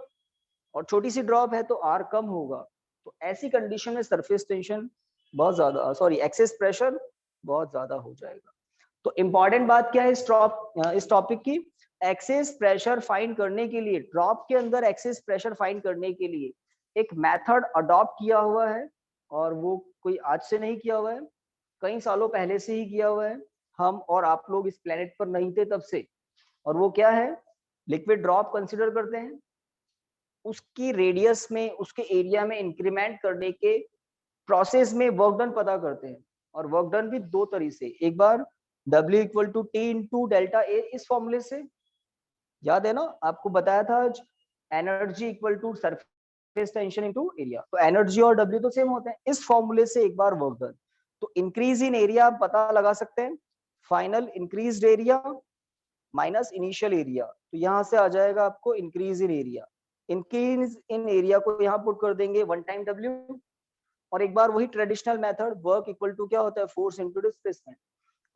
और छोटी सी ड्रॉप है तो आर कम होगा। तो ऐसी कंडीशन में सरफेस टेंशन बहुत ज्यादा, सॉरी एक्सेस प्रेशर बहुत ज्यादा हो जाएगा। तो इंपॉर्टेंट बात क्या है इस टॉपिक की, एक्सेस प्रेशर फाइंड करने के लिए, ड्रॉप के अंदर एक्सेस प्रेशर फाइंड करने के लिए एक मेथड अडॉप्ट किया हुआ है, और वो कोई आज से नहीं किया हुआ है, कई सालों पहले से ही किया हुआ है। हम और आप लोग इस प्लेनेट पर नहीं थे तब से। और वो क्या है, लिक्विड ड्रॉप कंसिडर करते हैं, उसकी रेडियस में, उसके एरिया में इंक्रीमेंट करने के प्रोसेस में वर्क डन पता करते हैं। और वर्क डन भी 2 तरीके से, एक बार W equal to T into delta A, इस फॉर्मूले से, याद है ना आपको बताया था आज, energy equal to surface tension into area, तो एनर्जी और W तो सेम होते हैं। इस फॉर्मूले से एक बार वर्क डन, तो इंक्रीज इन एरिया आप पता लगा सकते हैं, final increased area minus initial area, तो यहाँ से आ जाएगा आपको increase in area. Increase in area को यहाँ पुट कर देंगे 1 टाइम W, और एक बार वही traditional method, work equal to क्या होता है, फोर्स इनटू डिस्प्लेसमेंट।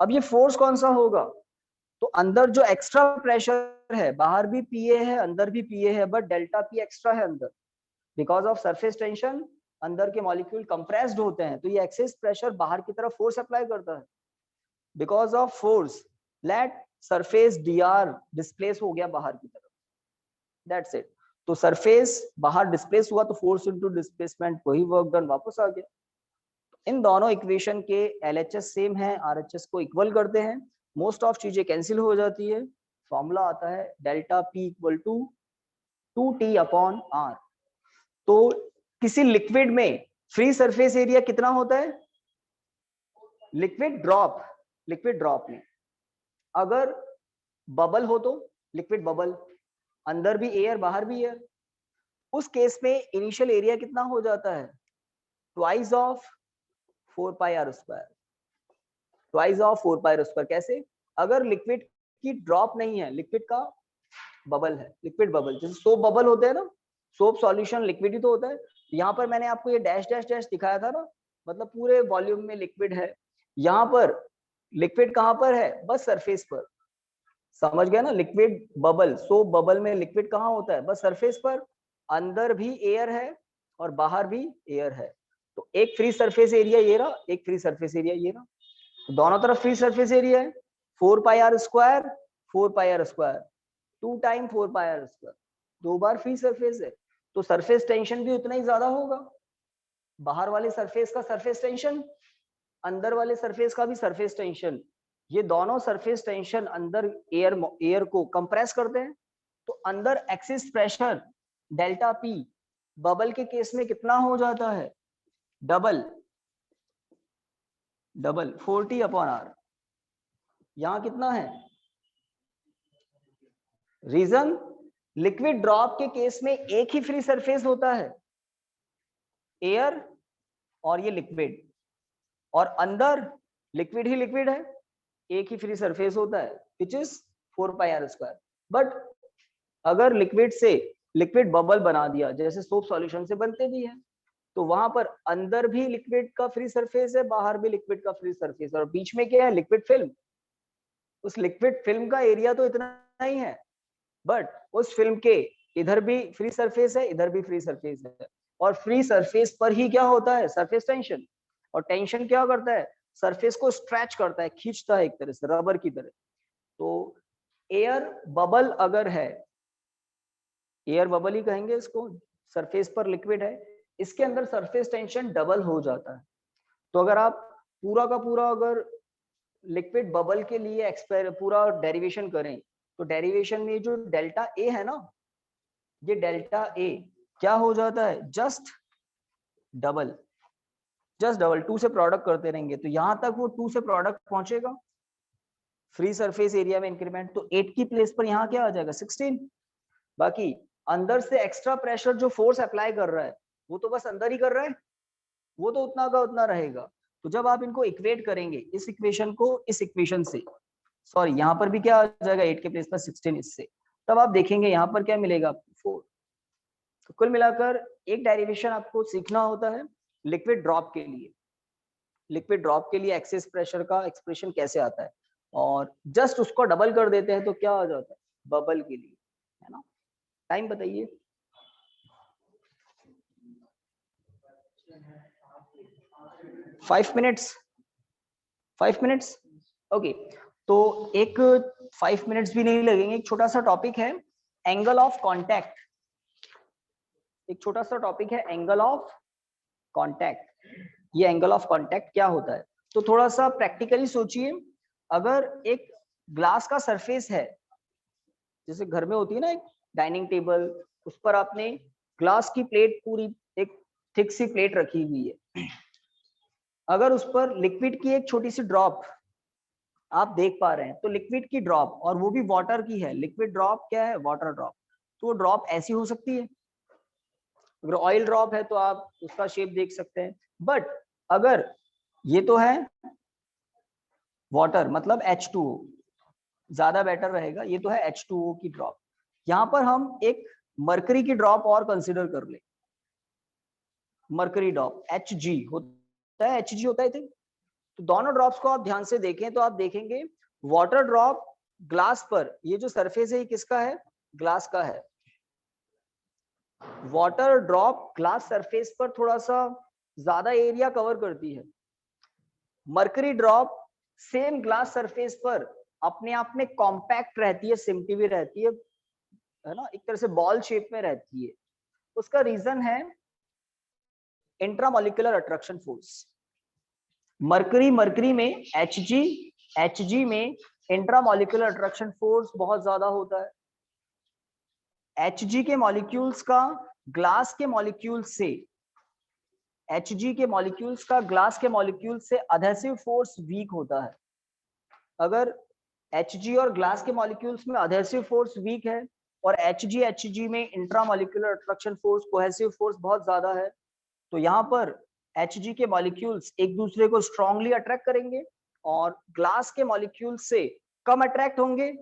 अब ये फोर्स कौन सा होगा, तो अंदर जो एक्स्ट्रा प्रेशर है, बाहर भी PA है अंदर भी PA है, बट डेल्टा P एक्स्ट्रा है अंदर, बिकॉज ऑफ सरफेस टेंशन अंदर के मॉलिक्यूल कंप्रेस्ड होते हैं, तो ये एक्सेस प्रेशर बाहर की तरफ फोर्स अप्लाई करता है। Because of force let surface dr displace हो गया बाहर की तरफ, दैट्स इट। तो सरफेस बाहर डिस्प्लेस हुआ तो फोर्स इनटू डिस्प्लेसमेंट, वही वर्क डन वापस आ गया। इन दोनों इक्वेशन के LHS सेम है, RHS को इक्वल करते हैं, मोस्ट ऑफ चीजें कैंसिल हो जाती है, फॉर्मूला आता है delta P equal to 2T upon R। तो किसी लिक्विड में फ्री सरफेस एरिया कितना होता है, लिक्विड ड्रॉप में अगर बबल हो तो लिक्विड बबल, अंदर भी एयर बाहर भी एयर, उस केस में इनिशियल एरिया कितना हो जाता है, twice of 4 pi R square, twice of 4 pi R square. कैसे, अगर लिक्विड की ड्रॉप नहीं है, लिक्विड का बबल है, लिक्विड बबल, जैसे सोप बबल होते हैं ना, सोप सॉल्यूशन लिक्विड ही तो होता है। यहाँ पर मैंने आपको ये डैश डैश डैश दिखाया था ना, मतलब पूरे वॉल्यूम में लिक्विड है, यहाँ पर लिक्विड कहाँ पर है, बस सरफेस पर, समझ गया ना, लिक्विड बबल, सोप बबल में लिक्विड कहाँ होता है, बस सरफेस पर, अंदर भी एयर है और बाहर भी एयर है। तो एक फ्री सरफेस एरिया ये रहा, एक फ्री सरफेस एरिया ये रहा, तो दोनों तरफ फ्री सरफेस एरिया है, 4 pi R square 4 pi R square, 2 time 4 pi R square, 2 बार फ्री सरफेस है, तो सरफेस टेंशन भी उतना ही ज्यादा होगा, बाहर वाले सरफेस का सरफेस टेंशन, अंदर वाले सरफेस का भी सरफेस टेंशन, ये दोनों सरफेस टेंशन अंदर एयर को कंप्रेस करते हैं, तो अंदर axis pressure delta P bubble के केस में कितना हो जाता है, डबल 40 अपॉन R। यहां कितना है, रीजन लिक्विड ड्रॉप के केस में एक ही फ्री सरफेस होता है, एयर और ये लिक्विड, और अंदर लिक्विड ही लिक्विड है, एक ही फ्री सरफेस होता है, which is 4 pi R square. But अगर लिक्विड से लिक्विड बबल बना दिया, जैसे सोप सॉल्यूशन से बनते भी है, तो वहां पर अंदर भी लिक्विड का फ्री सरफेस है, बाहर भी लिक्विड का फ्री सरफेस, और बीच में क्या है, लिक्विड फिल्म। उस लिक्विड फिल्म का एरिया तो इतना ही है, बट उस फिल्म के इधर भी फ्री सरफेस है, इधर भी फ्री सरफेस है, और फ्री सरफेस पर ही क्या होता है, सरफेस टेंशन, और टेंशन क्या करता है, सरफेस को स्ट्रेच करता है, खींचता है एक तरह से रबर की तरह। तो एयर बबल अगर है, एयर बबल ही कहेंगे इसको, सरफेस पर लिक्विड है, इसके अंदर सरफेस टेंशन डबल हो जाता है। तो अगर आप पूरा का पूरा अगर लिक्विड बबल के लिए पूरा डेरिवेशन करें, तो डेरिवेशन में जो डेल्टा ए है ना, ये डेल्टा ए क्या हो जाता है, जस्ट डबल 2 से प्रोडक्ट करते रहेंगे, तो यहां तक वो 2 से प्रोडक्ट पहुंचेगा, फ्री सरफेस एरिया में इंक्रीमेंट, तो 8 की प्लेस पर यहाँ क्या आ जाएगा, 16। बाकी अंदर से एक्स्ट्रा प्रेशर जो फोर्स अप्लाई कर रहा है, वो तो बस अंदर ही कर रहा है, वो तो उतना का उतना रहेगा। तो जब आप इनको इक्वेट करेंगे, इस इक्वेशन को इस इक्वेशन से, सॉरी यहाँ पर भी क्या आ जाएगा, 8 के प्लेस पर 16 इससे, तब आप देखेंगे यहाँ पर क्या मिलेगा आपको, 4। तो कुल मिलाकर एक डेरिवेशन आपको सीखना होता है लिक्विड ड्रॉप के लिए, लिक्विड ड्रॉप के लिए एक्सेस प्रेशर का एक्सप्रेशन कैसे आता है, और जस्ट उसको डबल कर देते हैं तो क्या आ जाता है, बबल के लिए, है ना। टाइम बताइए, फाइव मिनट्स, ओके। तो एक 5 मिनट्स भी नहीं लगेंगे, एक छोटा सा टॉपिक है एंगल ऑफ कांटेक्ट, एक छोटा सा टॉपिक है एंगल ऑफ कांटेक्ट। ये एंगल ऑफ कांटेक्ट क्या होता है, तो थोड़ा सा प्रैक्टिकली सोचिए, अगर एक ग्लास का सरफेस है, जैसे घर में होती है ना एक डाइनिंग टेबल, उस पर आपने ग्लास की प्लेट, पूरी एक थिक सी प्लेट रखी हुई है, अगर उस पर लिक्विड की एक छोटी सी ड्रॉप आप देख पा रहे हैं, तो लिक्विड की ड्रॉप, और वो भी वाटर की है, लिक्विड ड्रॉप क्या है, वाटर ड्रॉप, तो वो ड्रॉप ऐसी हो सकती है, अगर ऑयल ड्रॉप है तो आप उसका शेप देख सकते हैं, बट अगर ये तो है वाटर मतलब H2O, ज्यादा बेटर रहेगा। ये तो है H2O की ड्रॉप। यहाँ पर हम एक मरकरी की ड्रॉप और कंसिडर कर ले। मरकरी ड्रॉप Hg होता है, Hg होता है। तो दोनों ड्रॉप्स को आप ध्यान से देखें तो आप देखेंगे वाटर ड्रॉप ग्लास पर, ये जो सरफेस है ये किसका है, ग्लास का है। वाटर ड्रॉप ग्लास सरफेस पर थोड़ा सा ज्यादा एरिया कवर करती है। Mercury drop same glass surface पर अपने आप में कॉम्पैक्ट रहती है, सिमटी हुई रहती है ना, एक तरह से बॉल शेप में रहती है। उसका रीजन है इंट्रामोलिकुलर अट्रैक्शन फोर्स। मरकरी में Hg में इंट्रामोलिकुलर अट्रैक्शन फोर्स बहुत ज्यादा होता है। Hg के मॉलिक्यूल्स का ग्लास के मॉलिक्यूल से, Hg के मॉलिक्यूल्स का ग्लास के मॉलिक्यूल से अधेसिव फोर्स वीक होता है। अगर Hg और ग्लास के मॉलिक्यूल्स में अधेसिव फोर्स वीक है और Hg में intramolecular attraction force, cohesive force बहुत ज्यादा है, तो यहाँ पर Hg के मॉलिक्यूल्स एक दूसरे को स्ट्रांगली अट्रैक्ट करेंगे और ग्लास के मॉलिक्यूल से कम अट्रैक्ट होंगे।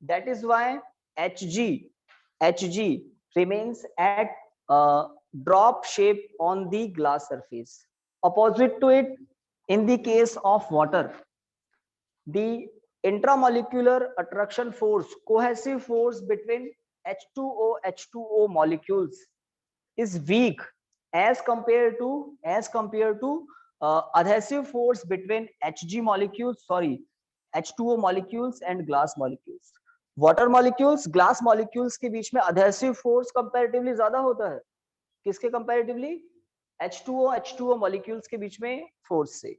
That is why Hg remains at drop shape on the glass surface. Opposite to it, in the case of water, the intramolecular attraction force, cohesive force between H2O molecules is weak as compared to adhesive force between H2O molecules and glass molecules. Water molecules glass molecules के बीच में adhesive force comparatively ज्यादा होता है। किसके comparatively? H2O molecules के बीच में force से।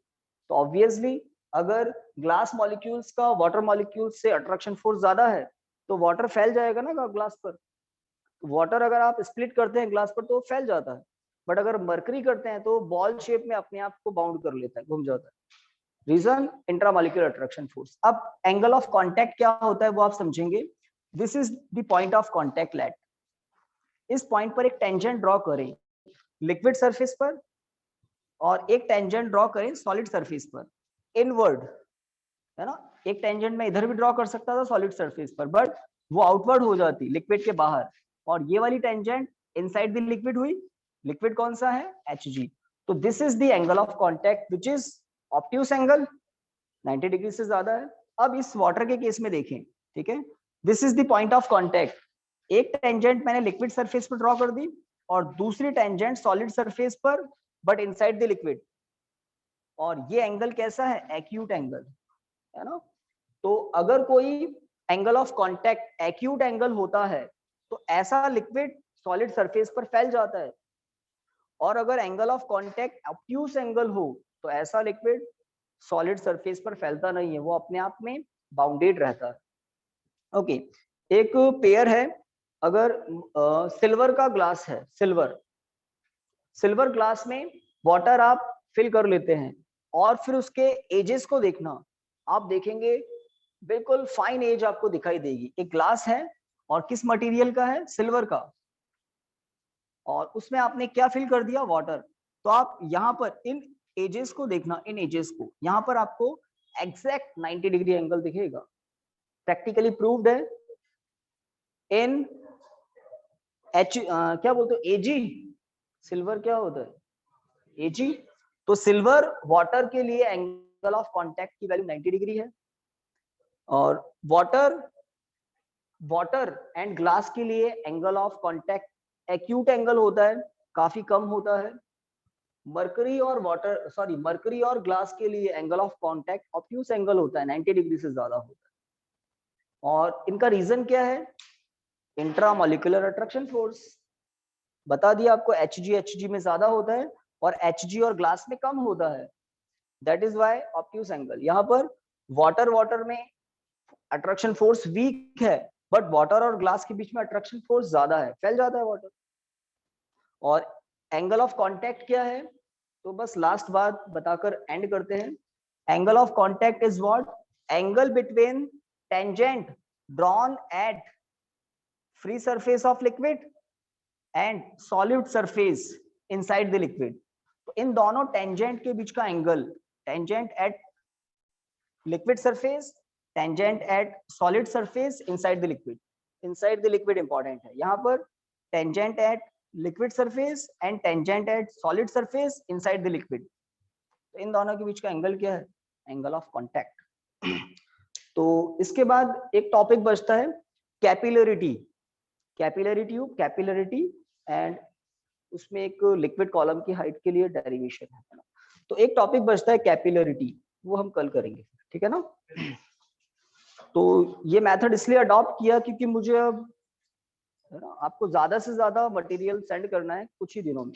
तो ऑब्वियसली अगर ग्लास मॉलिक्यूल्स का वाटर मॉलिक्यूल्स से अट्रैक्शन फोर्स ज्यादा है तो वाटर फैल जाएगा ना ग्लास पर। वाटर अगर आप स्प्लिट करते हैं ग्लास पर तो फैल जाता है, बट अगर मरकरी करते हैं तो बॉल शेप में अपने आप को बाउंड कर लेता है, घूम जाता है। Reason intramolecular attraction force. अब एंगल ऑफ कांटेक्ट क्या होता है वो आप समझेंगे। This is the point of contact let. इस पॉइंट पर एक टेंजेंट ड्रॉ करें लिक्विड सरफेस पर और एक टेंजेंट ड्रॉ करें सॉलिड सरफेस पर, इनवर्ड, है ना। एक टेंजेंट में इधर भी ड्रॉ कर सकता था सॉलिड सरफेस पर, बट वो आउटवर्ड हो जाती लिक्विड के बाहर, और ये वाली टेंजेंट इनसाइड द लिक्विड हुई। लिक्विड कौन सा है? Hg। तो this is the angle of contact which is obtuse angle, 90 degree से ज्यादा है। अब इस वाटर के केस में देखें, ठीक है, this is the point of contact. एक टेंजेंट मैंने लिक्विड सरफेस पर ड्रॉ कर दी और दूसरी टेंजेंट सॉलिड सरफेस पर बट इनसाइड द लिक्विड, और ये एंगल कैसा है? एक्यूट एंगल, है ना। तो अगर कोई angle of contact acute angle होता है तो ऐसा लिक्विड सॉलिड सरफेस पर फैल जाता है, और अगर angle of contact obtuse angle हो तो ऐसा लिक्विड सॉलिड सरफेस पर फैलता नहीं है, वो अपने आप में बाउंडेड रहता है। ओके, एक पेयर है, अगर सिल्वर का ग्लास है, सिल्वर ग्लास में वाटर आप फिल कर लेते हैं और फिर उसके एजेस को देखना, आप देखेंगे बिल्कुल फाइन एज आपको दिखाई देगी। एक ग्लास है और किस मटेरियल का है? सिल्वर का, और उसमें आपने क्या फिल कर दिया? वाटर। तो आप यहाँ पर इन एजेस को देखना, इन एजेस को, यहाँ पर आपको एग्जैक्ट 90 डिग्री एंगल दिखेगा, प्रैक्टिकली प्रूव्ड है। इन क्या बोलते हो, एजी, सिल्वर क्या होता है? एजी। तो सिल्वर वाटर के लिए एंगल ऑफ कांटेक्ट की वैल्यू 90 डिग्री है, और वाटर एंड ग्लास के लिए angle of contact acute angle होता है, काफी कम होता है। मरकरी और ग्लास के लिए angle of contact obtuse angle होता है, 90 डिग्री से ज्यादा होता है। और इनका रीजन क्या है? Intramolecular attraction force. बता दिया आपको, Hg में ज्यादा होता है और Hg और ग्लास में कम होता है, that is why obtuse angle. यहाँ पर वाटर में अट्रैक्शन फोर्स वीक है, बट वाटर और ग्लास के बीच में अट्रैक्शन फोर्स ज्यादा है, फैल जाता है वाटर। और एंगल ऑफ कांटेक्ट क्या है? तो बस लास्ट बात बताकर एंड करते हैं। Angle of contact is what? Angle between tangent drawn at free surface of liquid and solid surface inside the liquid. तो इन दोनों टेंजेंट के बीच का angle, tangent at liquid surface tangent at solid surface inside the liquid, inside the liquid important है यहाँ पर, tangent at liquid surface and tangent at solid surface inside the liquid. तो इन दोनों के बीच का एंगल क्या है, एंगल ऑफ कांटेक्ट। तो इसके बाद एक टॉपिक बचता है capillarity, capillary tube, capillarity and उसमें एक लिक्विड कॉलम की हाइट के लिए डेरिवेशन है ना। तो एक टॉपिक बचता है कैपिलरिटी, वो हम कल करेंगे, ठीक है ना। तो ये मेथड इसलिए अडॉप्ट किया क्योंकि मुझे अब है ना आपको ज्यादा से ज्यादा मटेरियल सेंड करना है कुछ ही दिनों में,